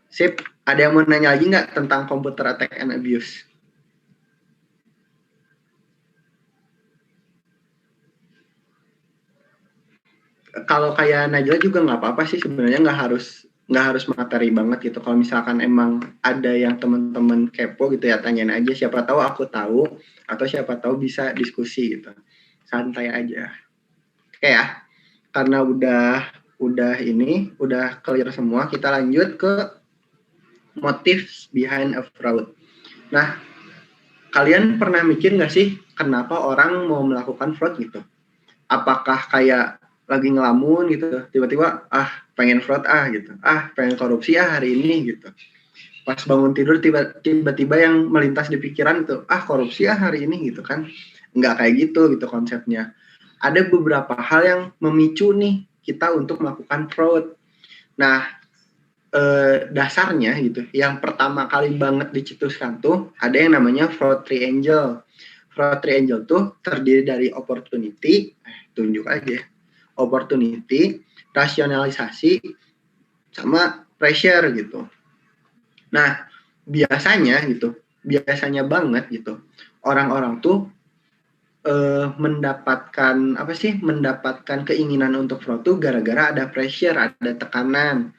Sip, ada yang mau nanya lagi nggak tentang computer attack and abuse? Kalau kayak Najla juga nggak apa-apa sih sebenarnya, nggak harus materi banget gitu. Kalau misalkan emang ada yang teman-teman kepo gitu ya, tanyain aja, siapa tahu aku tahu atau siapa tahu bisa diskusi gitu. Santai aja. Oke ya, karena udah clear semua, kita lanjut ke motif behind a fraud. Nah, kalian pernah mikir nggak sih kenapa orang mau melakukan fraud gitu? Apakah kayak lagi ngelamun gitu, tiba-tiba pengen fraud gitu, pengen korupsi hari ini gitu. Pas bangun tidur tiba-tiba yang melintas di pikiran itu, korupsi hari ini gitu kan. Nggak kayak gitu konsepnya. Ada beberapa hal yang memicu nih kita untuk melakukan fraud. Nah, dasarnya gitu, yang pertama kali banget dicetuskan tuh ada yang namanya fraud triangle. Fraud triangle tuh terdiri dari opportunity, tunjuk aja, opportunity, rasionalisasi, sama pressure gitu. Nah, biasanya banget gitu, orang-orang tuh mendapatkan keinginan untuk fraud tuh gara-gara ada pressure, ada tekanan.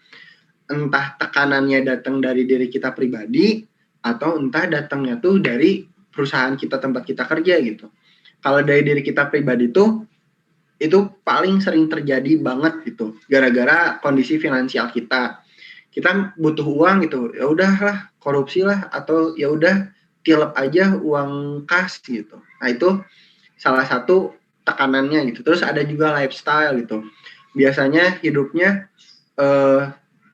Entah tekanannya datang dari diri kita pribadi atau entah datangnya tuh dari perusahaan kita, tempat kita kerja gitu. Kalau dari diri kita pribadi tuh itu paling sering terjadi banget gitu, gara-gara kondisi finansial kita butuh uang gitu, ya udahlah korupsi lah, atau ya udah tilep aja uang kas gitu. Nah itu salah satu tekanannya gitu. Terus ada juga lifestyle gitu, biasanya hidupnya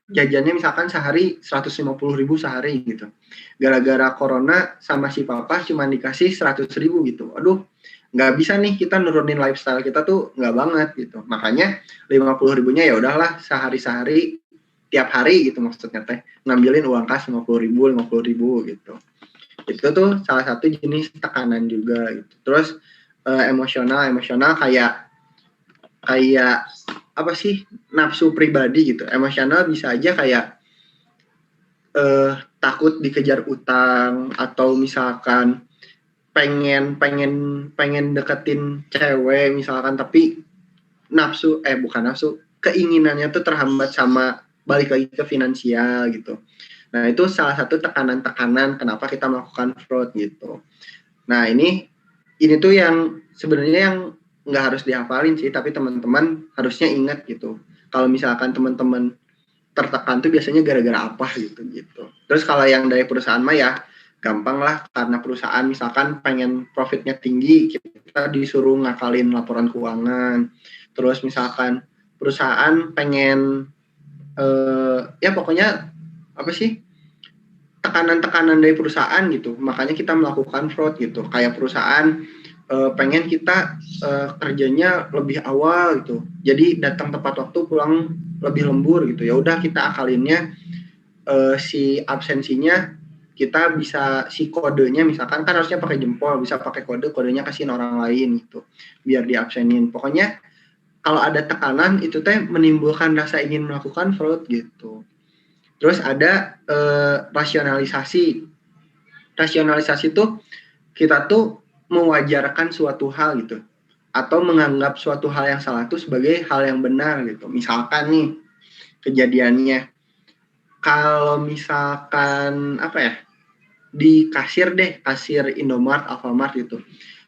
jajannya misalkan sehari 150.000 sehari gitu. Gara-gara corona sama si papa cuma dikasih 100.000 gitu. Aduh, nggak bisa nih kita nurunin lifestyle kita tuh nggak banget gitu. Makanya 50.000-nya ya udahlah sehari-sehari tiap hari gitu maksudnya teh ngambilin uang kas 50.000 gitu. Itu tuh salah satu jenis tekanan juga gitu. Terus emosional kayak apa sih, nafsu pribadi gitu. Emosional bisa aja kayak takut dikejar utang, atau misalkan pengen deketin cewek misalkan, tapi bukan nafsu, keinginannya tuh terhambat sama balik lagi ke finansial gitu. Nah, itu salah satu tekanan-tekanan kenapa kita melakukan fraud gitu. Nah, ini tuh yang sebenarnya yang nggak harus dihafalin sih, tapi teman-teman harusnya ingat gitu. Kalau misalkan teman-teman tertekan tuh biasanya gara-gara apa gitu. Terus kalau yang dari perusahaan mah ya gampang lah, karena perusahaan misalkan pengen profitnya tinggi, kita disuruh ngakalin laporan keuangan. Terus misalkan perusahaan pengen ya pokoknya apa sih, tekanan-tekanan dari perusahaan gitu, makanya kita melakukan fraud gitu. Kayak perusahaan pengen kita kerjanya lebih awal gitu, jadi datang tepat waktu, pulang lebih lembur gitu. Ya udah kita akalinnya si absensinya kita bisa, si kodenya misalkan kan harusnya pakai jempol, bisa pakai kodenya kasihin orang lain gitu biar diabsenin. Pokoknya kalau ada tekanan itu teh menimbulkan rasa ingin melakukan fraud gitu. Terus ada rasionalisasi. Rasionalisasi tuh kita tuh mewajarkan suatu hal gitu, atau menganggap suatu hal yang salah itu sebagai hal yang benar gitu. Misalkan nih kejadiannya, kalau misalkan apa ya, di kasir Indomart, Alfamart gitu,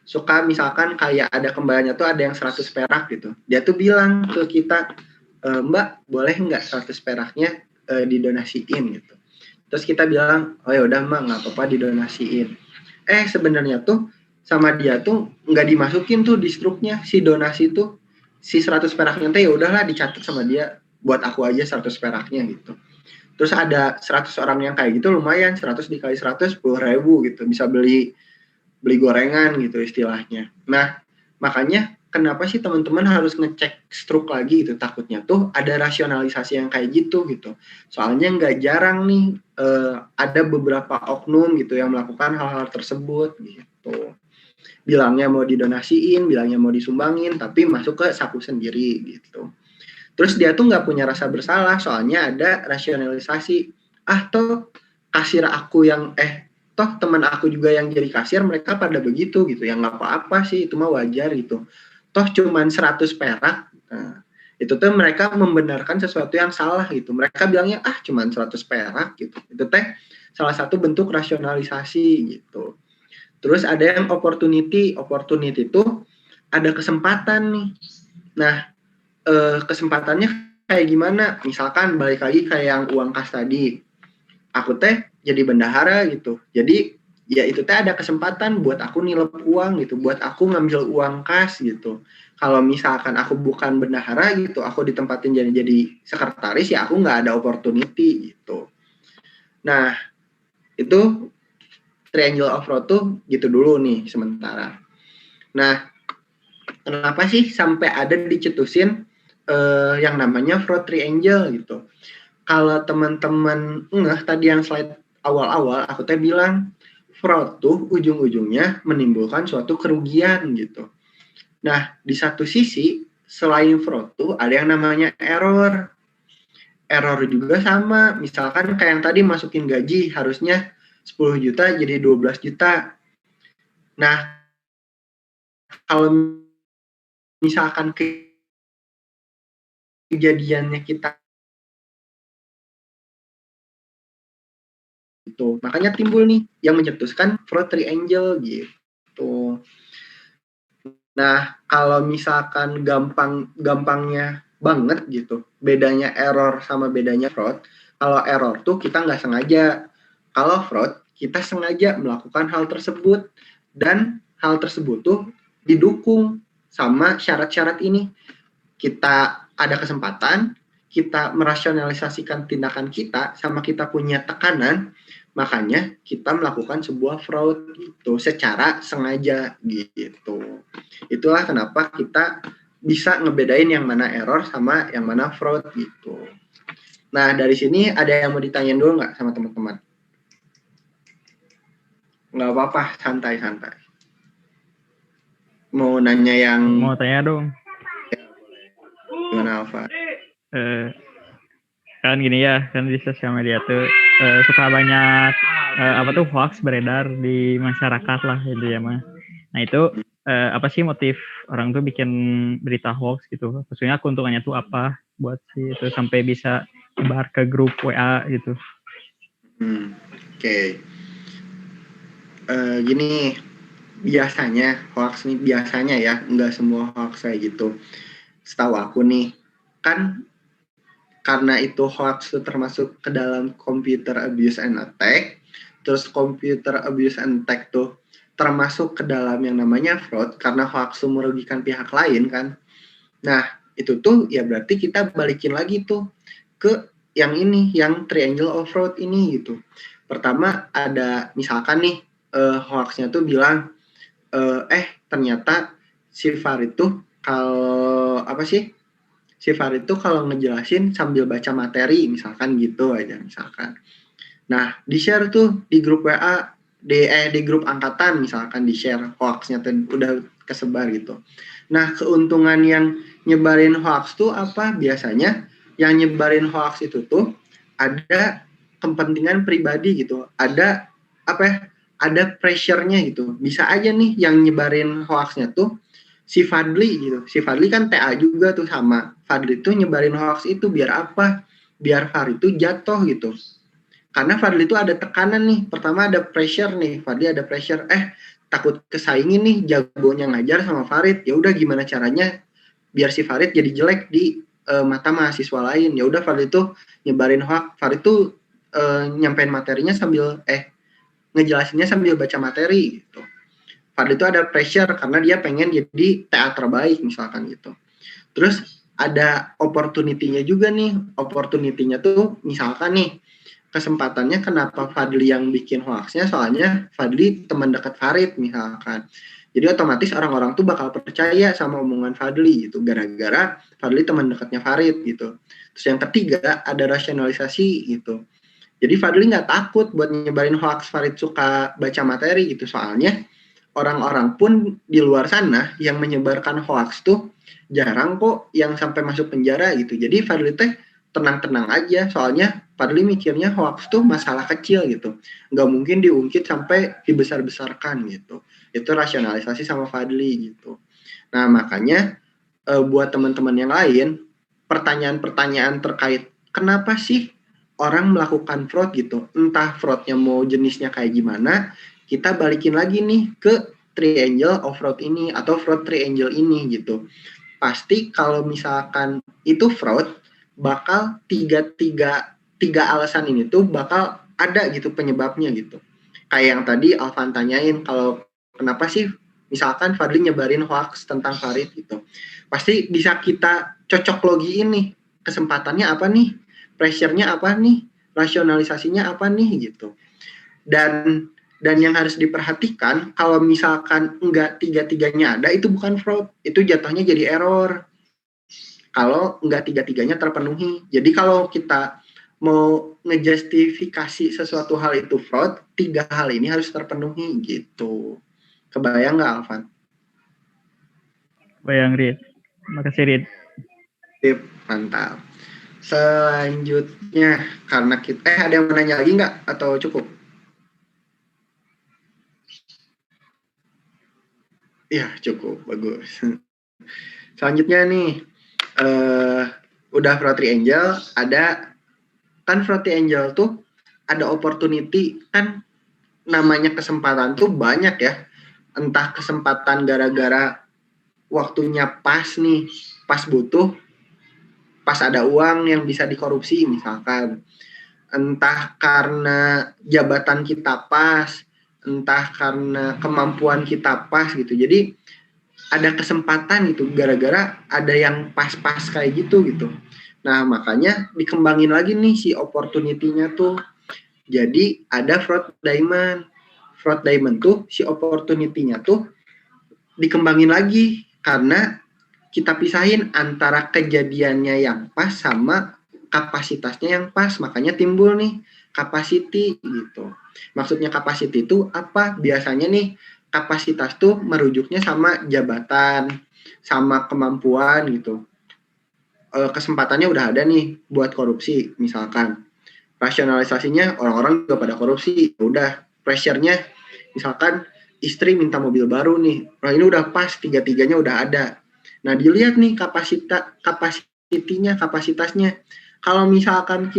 suka misalkan kayak ada kembaliannya tuh ada yang 100 perak gitu. Dia tuh bilang ke kita, Mbak boleh nggak 100 peraknya didonasiin gitu. Terus kita bilang, oh ya udah Mbak, nggak apa-apa didonasiin. Sebenarnya tuh sama dia tuh nggak dimasukin tuh di struknya si donasi tuh, si 100 peraknya tuh ya udahlah dicatat sama dia, buat aku aja 100 peraknya gitu. Terus ada 100 orang yang kayak gitu, lumayan 100 dikali 100 10.000 gitu, bisa beli gorengan gitu istilahnya. Nah, makanya kenapa sih teman-teman harus ngecek struk lagi gitu, takutnya tuh ada rasionalisasi yang kayak gitu. Soalnya nggak jarang nih ada beberapa oknum gitu yang melakukan hal-hal tersebut gitu. Bilangnya mau didonasiin, bilangnya mau disumbangin, tapi masuk ke saku sendiri gitu. Terus dia tuh nggak punya rasa bersalah, soalnya ada rasionalisasi. Toh kasir aku yang toh teman aku juga yang jadi kasir, mereka pada begitu gitu, yang nggak apa-apa sih, itu mah wajar gitu. Toh cuman 100 perak, nah, itu tuh mereka membenarkan sesuatu yang salah gitu. Mereka bilangnya cuman 100 perak gitu. Itu teh salah satu bentuk rasionalisasi gitu. Terus ada yang opportunity itu ada kesempatan nih. Nah, kesempatannya kayak gimana? Misalkan balik lagi kayak yang uang kas tadi. Aku teh jadi bendahara gitu. Jadi ya itu teh ada kesempatan buat aku nilep uang gitu, buat aku ngambil uang kas gitu. Kalau misalkan aku bukan bendahara gitu, aku ditempatin jadi sekretaris, ya aku nggak ada opportunity gitu. Nah, itu triangle of fraud tuh gitu dulu nih sementara. Nah, kenapa sih sampai ada dicetusin yang namanya fraud triangle gitu? Kalau teman-teman tadi yang slide awal-awal aku teh bilang fraud tuh ujung-ujungnya menimbulkan suatu kerugian gitu. Nah, di satu sisi selain fraud tuh ada yang namanya error. Error juga sama, misalkan kayak yang tadi masukin gaji harusnya 10 juta jadi 12 juta. Nah, kalau misalkan kejadiannya kita gitu, makanya timbul nih yang mencetuskan fraud triangle gitu. Nah, kalau misalkan gampangnya banget gitu, bedanya error sama bedanya fraud. Kalau error tuh kita nggak sengaja. Kalau fraud, kita sengaja melakukan hal tersebut. Dan hal tersebut tuh didukung sama syarat-syarat ini. Kita ada kesempatan, kita merasionalisasikan tindakan kita sama kita punya tekanan, makanya kita melakukan sebuah fraud gitu secara sengaja gitu. Itulah kenapa kita bisa ngebedain yang mana error sama yang mana fraud gitu. Nah, dari sini ada yang mau ditanyain dulu nggak sama teman-teman? Nggak apa-apa, santai-santai. Mau nanya yang... Mau tanya dong. Gimana, Alfa? Kan gini ya, kan di sosial media tuh suka banyak hoax beredar di masyarakat lah gitu ya mah. Nah itu apa sih motif orang tuh bikin berita hoax gitu? Maksudnya keuntungannya tuh apa buat sih itu sampai bisa nyebar ke grup WA gitu? Oke. Gini, biasanya hoax nih biasanya ya, nggak semua hoax kayak gitu. Setahu aku nih, kan karena itu hoax itu termasuk ke dalam computer abuse and attack, terus computer abuse and attack tuh termasuk ke dalam yang namanya fraud karena hoax itu merugikan pihak lain kan. Nah, itu tuh ya berarti kita balikin lagi tuh ke yang ini, yang triangle of fraud ini gitu. Pertama ada misalkan nih hoaxnya tuh bilang ternyata si Farid tuh kalau si Farid tuh kalau ngejelasin sambil baca materi misalkan gitu aja misalkan. Nah, di-share tuh di grup WA di grup angkatan misalkan di-share hoaxnya udah kesebar gitu. Nah, keuntungan yang nyebarin hoax tuh apa? Biasanya yang nyebarin hoax itu tuh ada kepentingan pribadi gitu. Ada ada pressure-nya gitu. Bisa aja nih yang nyebarin hoaxnya tuh si Fadli gitu. Si Fadli kan TA juga tuh sama. Fadli tuh nyebarin hoax itu biar apa? Biar Farid itu jatuh gitu. Karena Fadli itu ada tekanan nih. Pertama ada pressure nih. Fadli ada pressure. Takut kesaingin nih jagonya ngajar sama Farid. Ya udah gimana caranya biar si Farid jadi jelek di mata mahasiswa lain. Ya udah Fadli itu nyebarin hoax. Farid tuh nyampein materinya sambil ngejelasinnya sambil baca materi gitu. Fadli itu ada pressure karena dia pengen jadi TA terbaik misalkan gitu. Terus ada opportunity-nya juga nih. Opportunity-nya tuh misalkan nih kesempatannya kenapa Fadli yang bikin hoaxnya soalnya Fadli teman dekat Farid misalkan. Jadi otomatis orang-orang tuh bakal percaya sama omongan Fadli gitu gara-gara Fadli teman dekatnya Farid gitu. Terus yang ketiga ada rasionalisasi gitu. Jadi Fadli nggak takut buat nyebarin hoax Farid suka baca materi gitu soalnya orang-orang pun di luar sana yang menyebarkan hoax tuh jarang kok yang sampai masuk penjara gitu. Jadi Fadli teh tenang-tenang aja, soalnya Fadli mikirnya hoax tuh masalah kecil gitu. Nggak mungkin diungkit sampai dibesar-besarkan gitu. Itu rasionalisasi sama Fadli gitu. Nah makanya buat teman-teman yang lain, pertanyaan-pertanyaan terkait kenapa sih orang melakukan fraud gitu. Entah fraudnya mau jenisnya kayak gimana, kita balikin lagi nih ke triangle of fraud ini atau fraud triangle ini gitu. Pasti kalau misalkan itu fraud, bakal tiga alasan ini tuh bakal ada gitu penyebabnya gitu. Kayak yang tadi Alvan tanyain kalau kenapa sih misalkan Fadli nyebarin hoax tentang Farid gitu. Pasti bisa kita cocok logiin nih. Kesempatannya apa nih? Pressure-nya apa nih? Rasionalisasinya apa nih gitu. Dan yang harus diperhatikan kalau misalkan enggak tiga-tiganya ada itu bukan fraud, itu jatuhnya jadi error. Kalau enggak tiga-tiganya terpenuhi. Jadi kalau kita mau ngejustifikasi sesuatu hal itu fraud, 3 hal ini harus terpenuhi gitu. Kebayang nggak Alvan? Bayang Rid. Makasih Rid. Sip, mantap. Selanjutnya karena kita ada yang mau nanya lagi nggak atau cukup? Ya cukup, bagus. Selanjutnya nih, udah fraud triangle, ada kan fraud triangle tuh ada opportunity, kan namanya kesempatan tuh banyak ya. Entah kesempatan gara-gara waktunya pas nih, pas butuh, pas ada uang yang bisa dikorupsi misalkan. Entah karena jabatan kita pas, entah karena kemampuan kita pas gitu. Jadi ada kesempatan gitu gara-gara ada yang pas-pas kayak gitu. Nah, makanya dikembangin lagi nih si opportunity-nya tuh. Jadi ada fraud diamond. Fraud diamond tuh si opportunity-nya tuh dikembangin lagi karena kita pisahin antara kejadiannya yang pas sama kapasitasnya yang pas. Makanya timbul nih capacity gitu. Maksudnya capacity itu apa? Biasanya nih kapasitas tuh merujuknya sama jabatan, sama kemampuan gitu. Kesempatannya udah ada nih buat korupsi misalkan. Rasionalisasinya orang-orang juga pada korupsi. Udah pressure-nya misalkan istri minta mobil baru nih. Nah, ini udah pas, tiga-tiganya udah ada. Nah, dilihat nih kapasitasnya. Kalau misalkan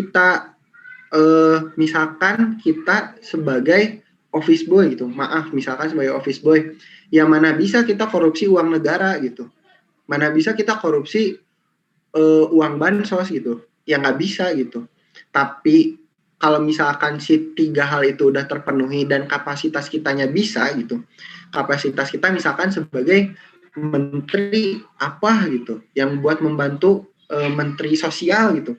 kita sebagai office boy gitu, misalkan sebagai office boy, ya mana bisa kita korupsi uang negara gitu, mana bisa kita korupsi uang bansos gitu, ya nggak bisa gitu. Tapi kalau misalkan si tiga hal itu udah terpenuhi dan kapasitas kitanya bisa gitu, kapasitas kita misalkan sebagai menteri apa gitu, yang buat membantu menteri sosial gitu.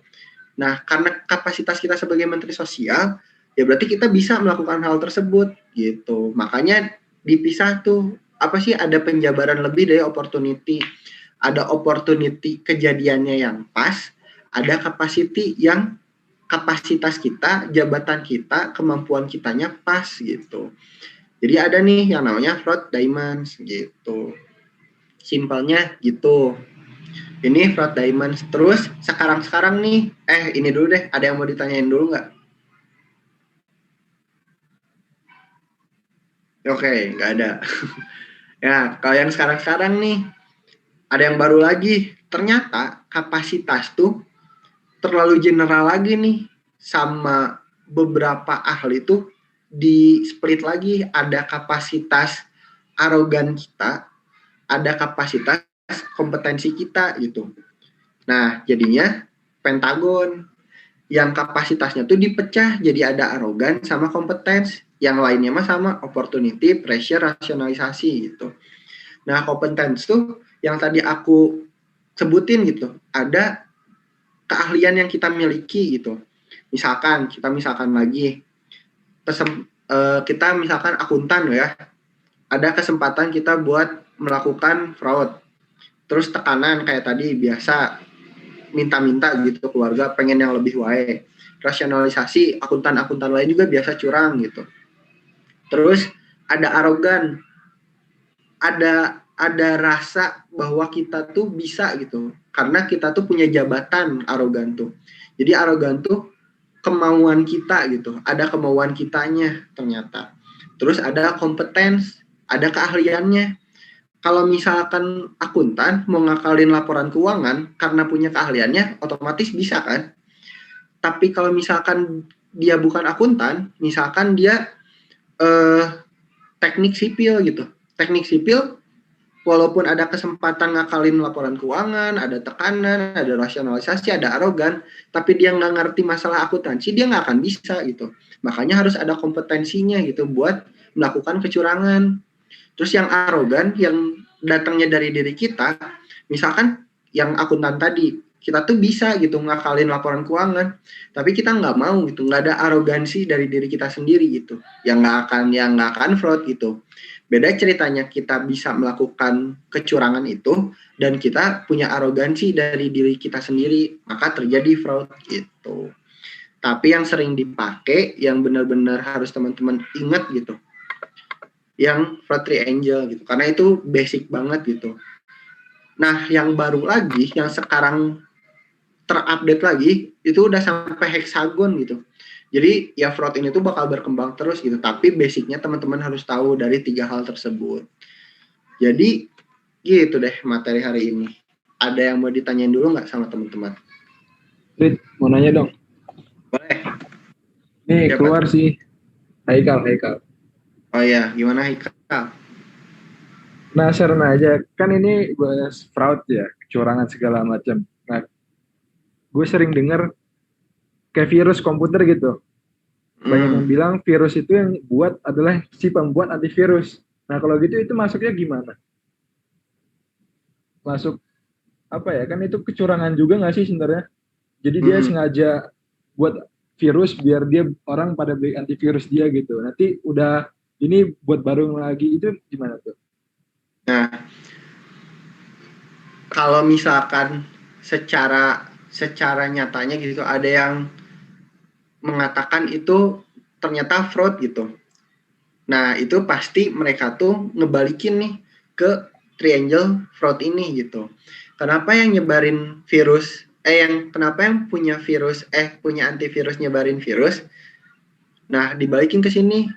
Nah, karena kapasitas kita sebagai menteri sosial, ya berarti kita bisa melakukan hal tersebut gitu. Makanya dipisah tuh, apa sih, ada penjabaran lebih dari opportunity. Ada opportunity kejadiannya yang pas, ada capacity yang kapasitas kita, jabatan kita, kemampuan kitanya pas gitu. Jadi ada nih yang namanya fraud diamonds gitu. Simpelnya gitu. Ini fraud diamonds. Terus sekarang nih, ini dulu deh, ada yang mau ditanyain dulu nggak? Oke, nggak ada. Ya, kalau yang sekarang nih, ada yang baru lagi. Ternyata kapasitas tuh terlalu general lagi nih. Sama beberapa ahli tuh di split lagi. Ada kapasitas arogan kita, ada kapasitas kompetensi kita gitu. Nah, jadinya pentagon yang kapasitasnya tuh dipecah jadi ada arogan sama kompetens, yang lainnya mah sama opportunity, pressure, rasionalisasi gitu. Nah, kompetens tuh yang tadi aku sebutin gitu, ada keahlian yang kita miliki gitu. Misalkan lagi kita misalkan akuntan ya, ada kesempatan kita buat melakukan fraud. Terus tekanan kayak tadi biasa minta-minta gitu, keluarga pengen yang lebih wae. Rasionalisasi, akuntan-akuntan lain juga biasa curang gitu. Terus ada arogan, ada rasa bahwa kita tuh bisa gitu, karena kita tuh punya jabatan. Arogan tuh, jadi arogan tuh kemauan kita gitu, ada kemauan kitanya ternyata. Terus ada kompetens, ada keahliannya. Kalau misalkan akuntan mau ngakalin laporan keuangan karena punya keahliannya, otomatis bisa kan. Tapi kalau misalkan dia bukan akuntan, misalkan dia teknik sipil gitu. Teknik sipil, walaupun ada kesempatan ngakalin laporan keuangan, ada tekanan, ada rasionalisasi, ada arogan, tapi dia nggak ngerti masalah akuntansi, dia nggak akan bisa gitu. Makanya harus ada kompetensinya gitu buat melakukan kecurangan. Terus yang arogan, yang datangnya dari diri kita, misalkan yang akuntan tadi, kita tuh bisa gitu ngakalin laporan keuangan, tapi kita nggak mau gitu, nggak ada arogansi dari diri kita sendiri gitu, yang nggak akan fraud gitu. Beda ceritanya kita bisa melakukan kecurangan itu dan kita punya arogansi dari diri kita sendiri, maka terjadi fraud gitu. Tapi yang sering dipakai, yang benar-benar harus teman-teman ingat gitu, yang fraud triangle gitu, karena itu basic banget gitu. Nah, yang baru lagi, yang sekarang terupdate lagi, itu udah sampai hexagon gitu. Jadi ya fraud ini tuh bakal berkembang terus gitu, tapi basicnya teman-teman harus tahu dari 3 hal tersebut. Jadi gitu deh materi hari ini. Ada yang mau ditanyain dulu nggak sama teman-teman? Rit, mau nanya dong. Boleh. Nih siapa? Keluar sih. Haikal. Oh ya, gimana Haikal? Nah, share aja. Kan ini bahas fraud ya, kecurangan segala macam. Nah, gue sering dengar kayak virus komputer gitu. Banyak yang bilang virus itu yang buat adalah si pembuat antivirus. Nah, kalau gitu itu masuknya gimana? Masuk apa ya? Kan itu kecurangan juga nggak sih sebenarnya? Jadi dia sengaja buat virus biar dia orang pada beli antivirus dia gitu. Nanti udah ini buat baru lagi, itu gimana tuh? Nah, kalau misalkan secara nyatanya gitu ada yang mengatakan itu ternyata fraud gitu. Nah, itu pasti mereka tuh ngebalikin nih ke triangle fraud ini gitu. Kenapa yang nyebarin virus kenapa yang punya antivirus nyebarin virus? Nah, dibalikin ke sini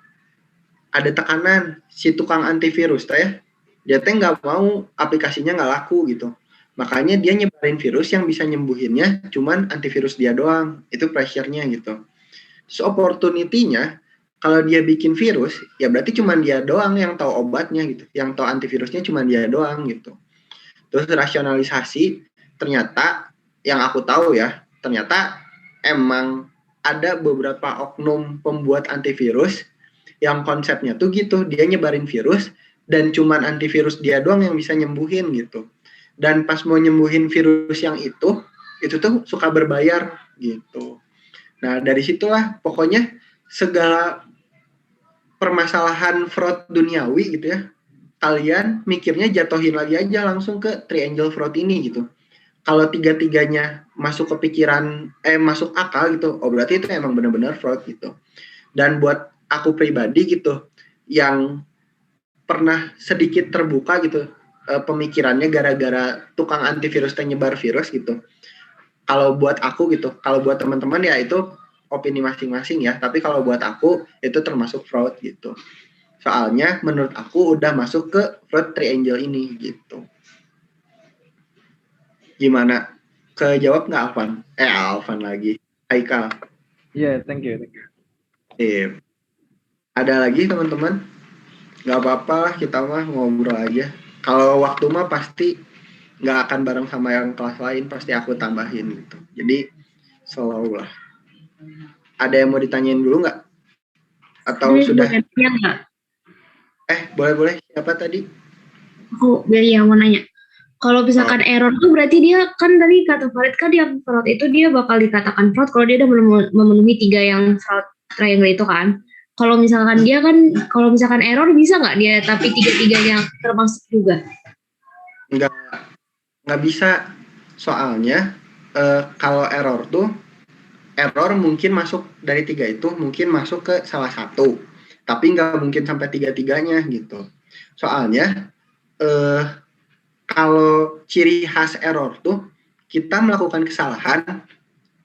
ada tekanan si tukang antivirus ya. Dia teh nggak mau aplikasinya nggak laku gitu. Makanya dia nyebarin virus yang bisa nyembuhinnya cuman antivirus dia doang. Itu pressure-nya gitu. Terus opportunity-nya kalau dia bikin virus, ya berarti cuma dia doang yang tahu obatnya gitu. Yang tahu antivirusnya cuma dia doang gitu. Terus rasionalisasi, ternyata yang aku tahu ya, ternyata emang ada beberapa oknum pembuat antivirus yang konsepnya tuh gitu, dia nyebarin virus dan cuman antivirus dia doang yang bisa nyembuhin gitu. Dan pas mau nyembuhin virus yang itu tuh suka berbayar gitu. Nah, dari situlah pokoknya segala permasalahan fraud duniawi gitu ya, kalian mikirnya jatuhin lagi aja langsung ke triangle fraud ini gitu. Kalau tiga-tiganya masuk ke pikiran, masuk akal gitu, oh berarti itu emang benar-benar fraud gitu. Dan buat aku pribadi gitu, yang pernah sedikit terbuka gitu, pemikirannya gara-gara tukang antivirus yang nyebar virus gitu. Kalau buat aku gitu, kalau buat teman-teman ya itu opini masing-masing ya, tapi kalau buat aku itu termasuk fraud gitu. Soalnya menurut aku udah masuk ke fraud triangle ini gitu. Gimana? Kejawab nggak Alvan? Alvan lagi. Haikal. Iya, yeah, thank you. Ada lagi teman-teman? Nggak apa-apa lah, kita mah ngobrol aja. Kalau waktu mah pasti nggak akan bareng sama yang kelas lain, pasti aku tambahin gitu. Jadi slow lah. Ada yang mau ditanyain dulu nggak? Atau sudah? Boleh. Siapa tadi? Aku Beri yang mau nanya. Kalau misalkan error tuh berarti dia kan tadi kata Farid kan yang fraud itu dia bakal dikatakan fraud kalau dia udah memenuhi 3 yang fraud triangle itu kan. Kalau misalkan dia kan, kalau misalkan error bisa nggak dia tapi 3-3-nya termasuk juga? Nggak bisa. Soalnya kalau error mungkin masuk dari 3 itu mungkin masuk ke salah satu. Tapi nggak mungkin sampai 3-3-nya gitu. Soalnya kalau ciri khas error tuh kita melakukan kesalahan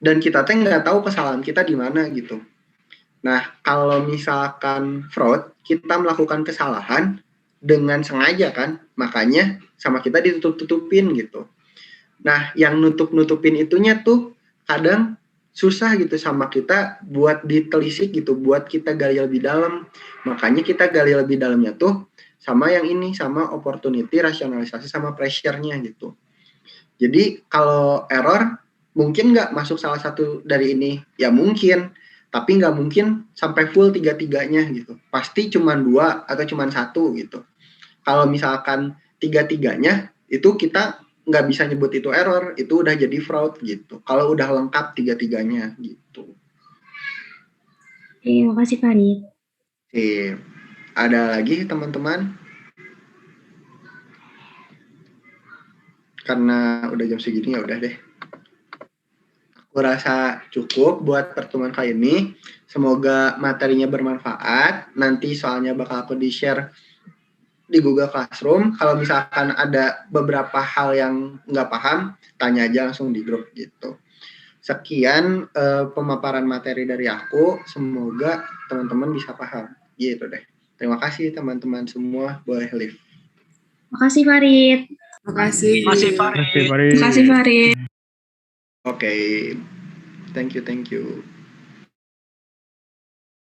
dan kita tuh nggak tahu kesalahan kita di mana gitu. Nah, kalau misalkan fraud, kita melakukan kesalahan dengan sengaja kan, makanya sama kita ditutup-tutupin gitu. Nah, yang nutup-nutupin itunya tuh kadang susah gitu sama kita buat ditelisik gitu, buat kita gali lebih dalam. Makanya kita gali lebih dalamnya tuh sama yang ini, sama opportunity, rasionalisasi, sama pressure-nya gitu. Jadi kalau error, mungkin nggak masuk salah satu dari ini? Ya mungkin, tapi nggak mungkin sampai full 3-3-nya gitu. Pasti cuma 2 atau cuma 1 gitu. Kalau misalkan 3-3-nya, itu kita nggak bisa nyebut itu error, itu udah jadi fraud gitu. Kalau udah lengkap 3-3-nya gitu. Terima kasih Farid. Ada lagi teman-teman? Karena udah jam segini ya udah deh. Aku rasa cukup buat pertemuan kali ini. Semoga materinya bermanfaat. Nanti soalnya bakal aku di-share di Google Classroom. Kalau misalkan ada beberapa hal yang nggak paham, tanya aja langsung di grup gitu. Sekian pemaparan materi dari aku. Semoga teman-teman bisa paham. Gitu deh. Terima kasih teman-teman semua. Boleh live. Makasih Farid. Makasih Farid. Terima kasih Farid. Makasih Farid. Oke. Thank you.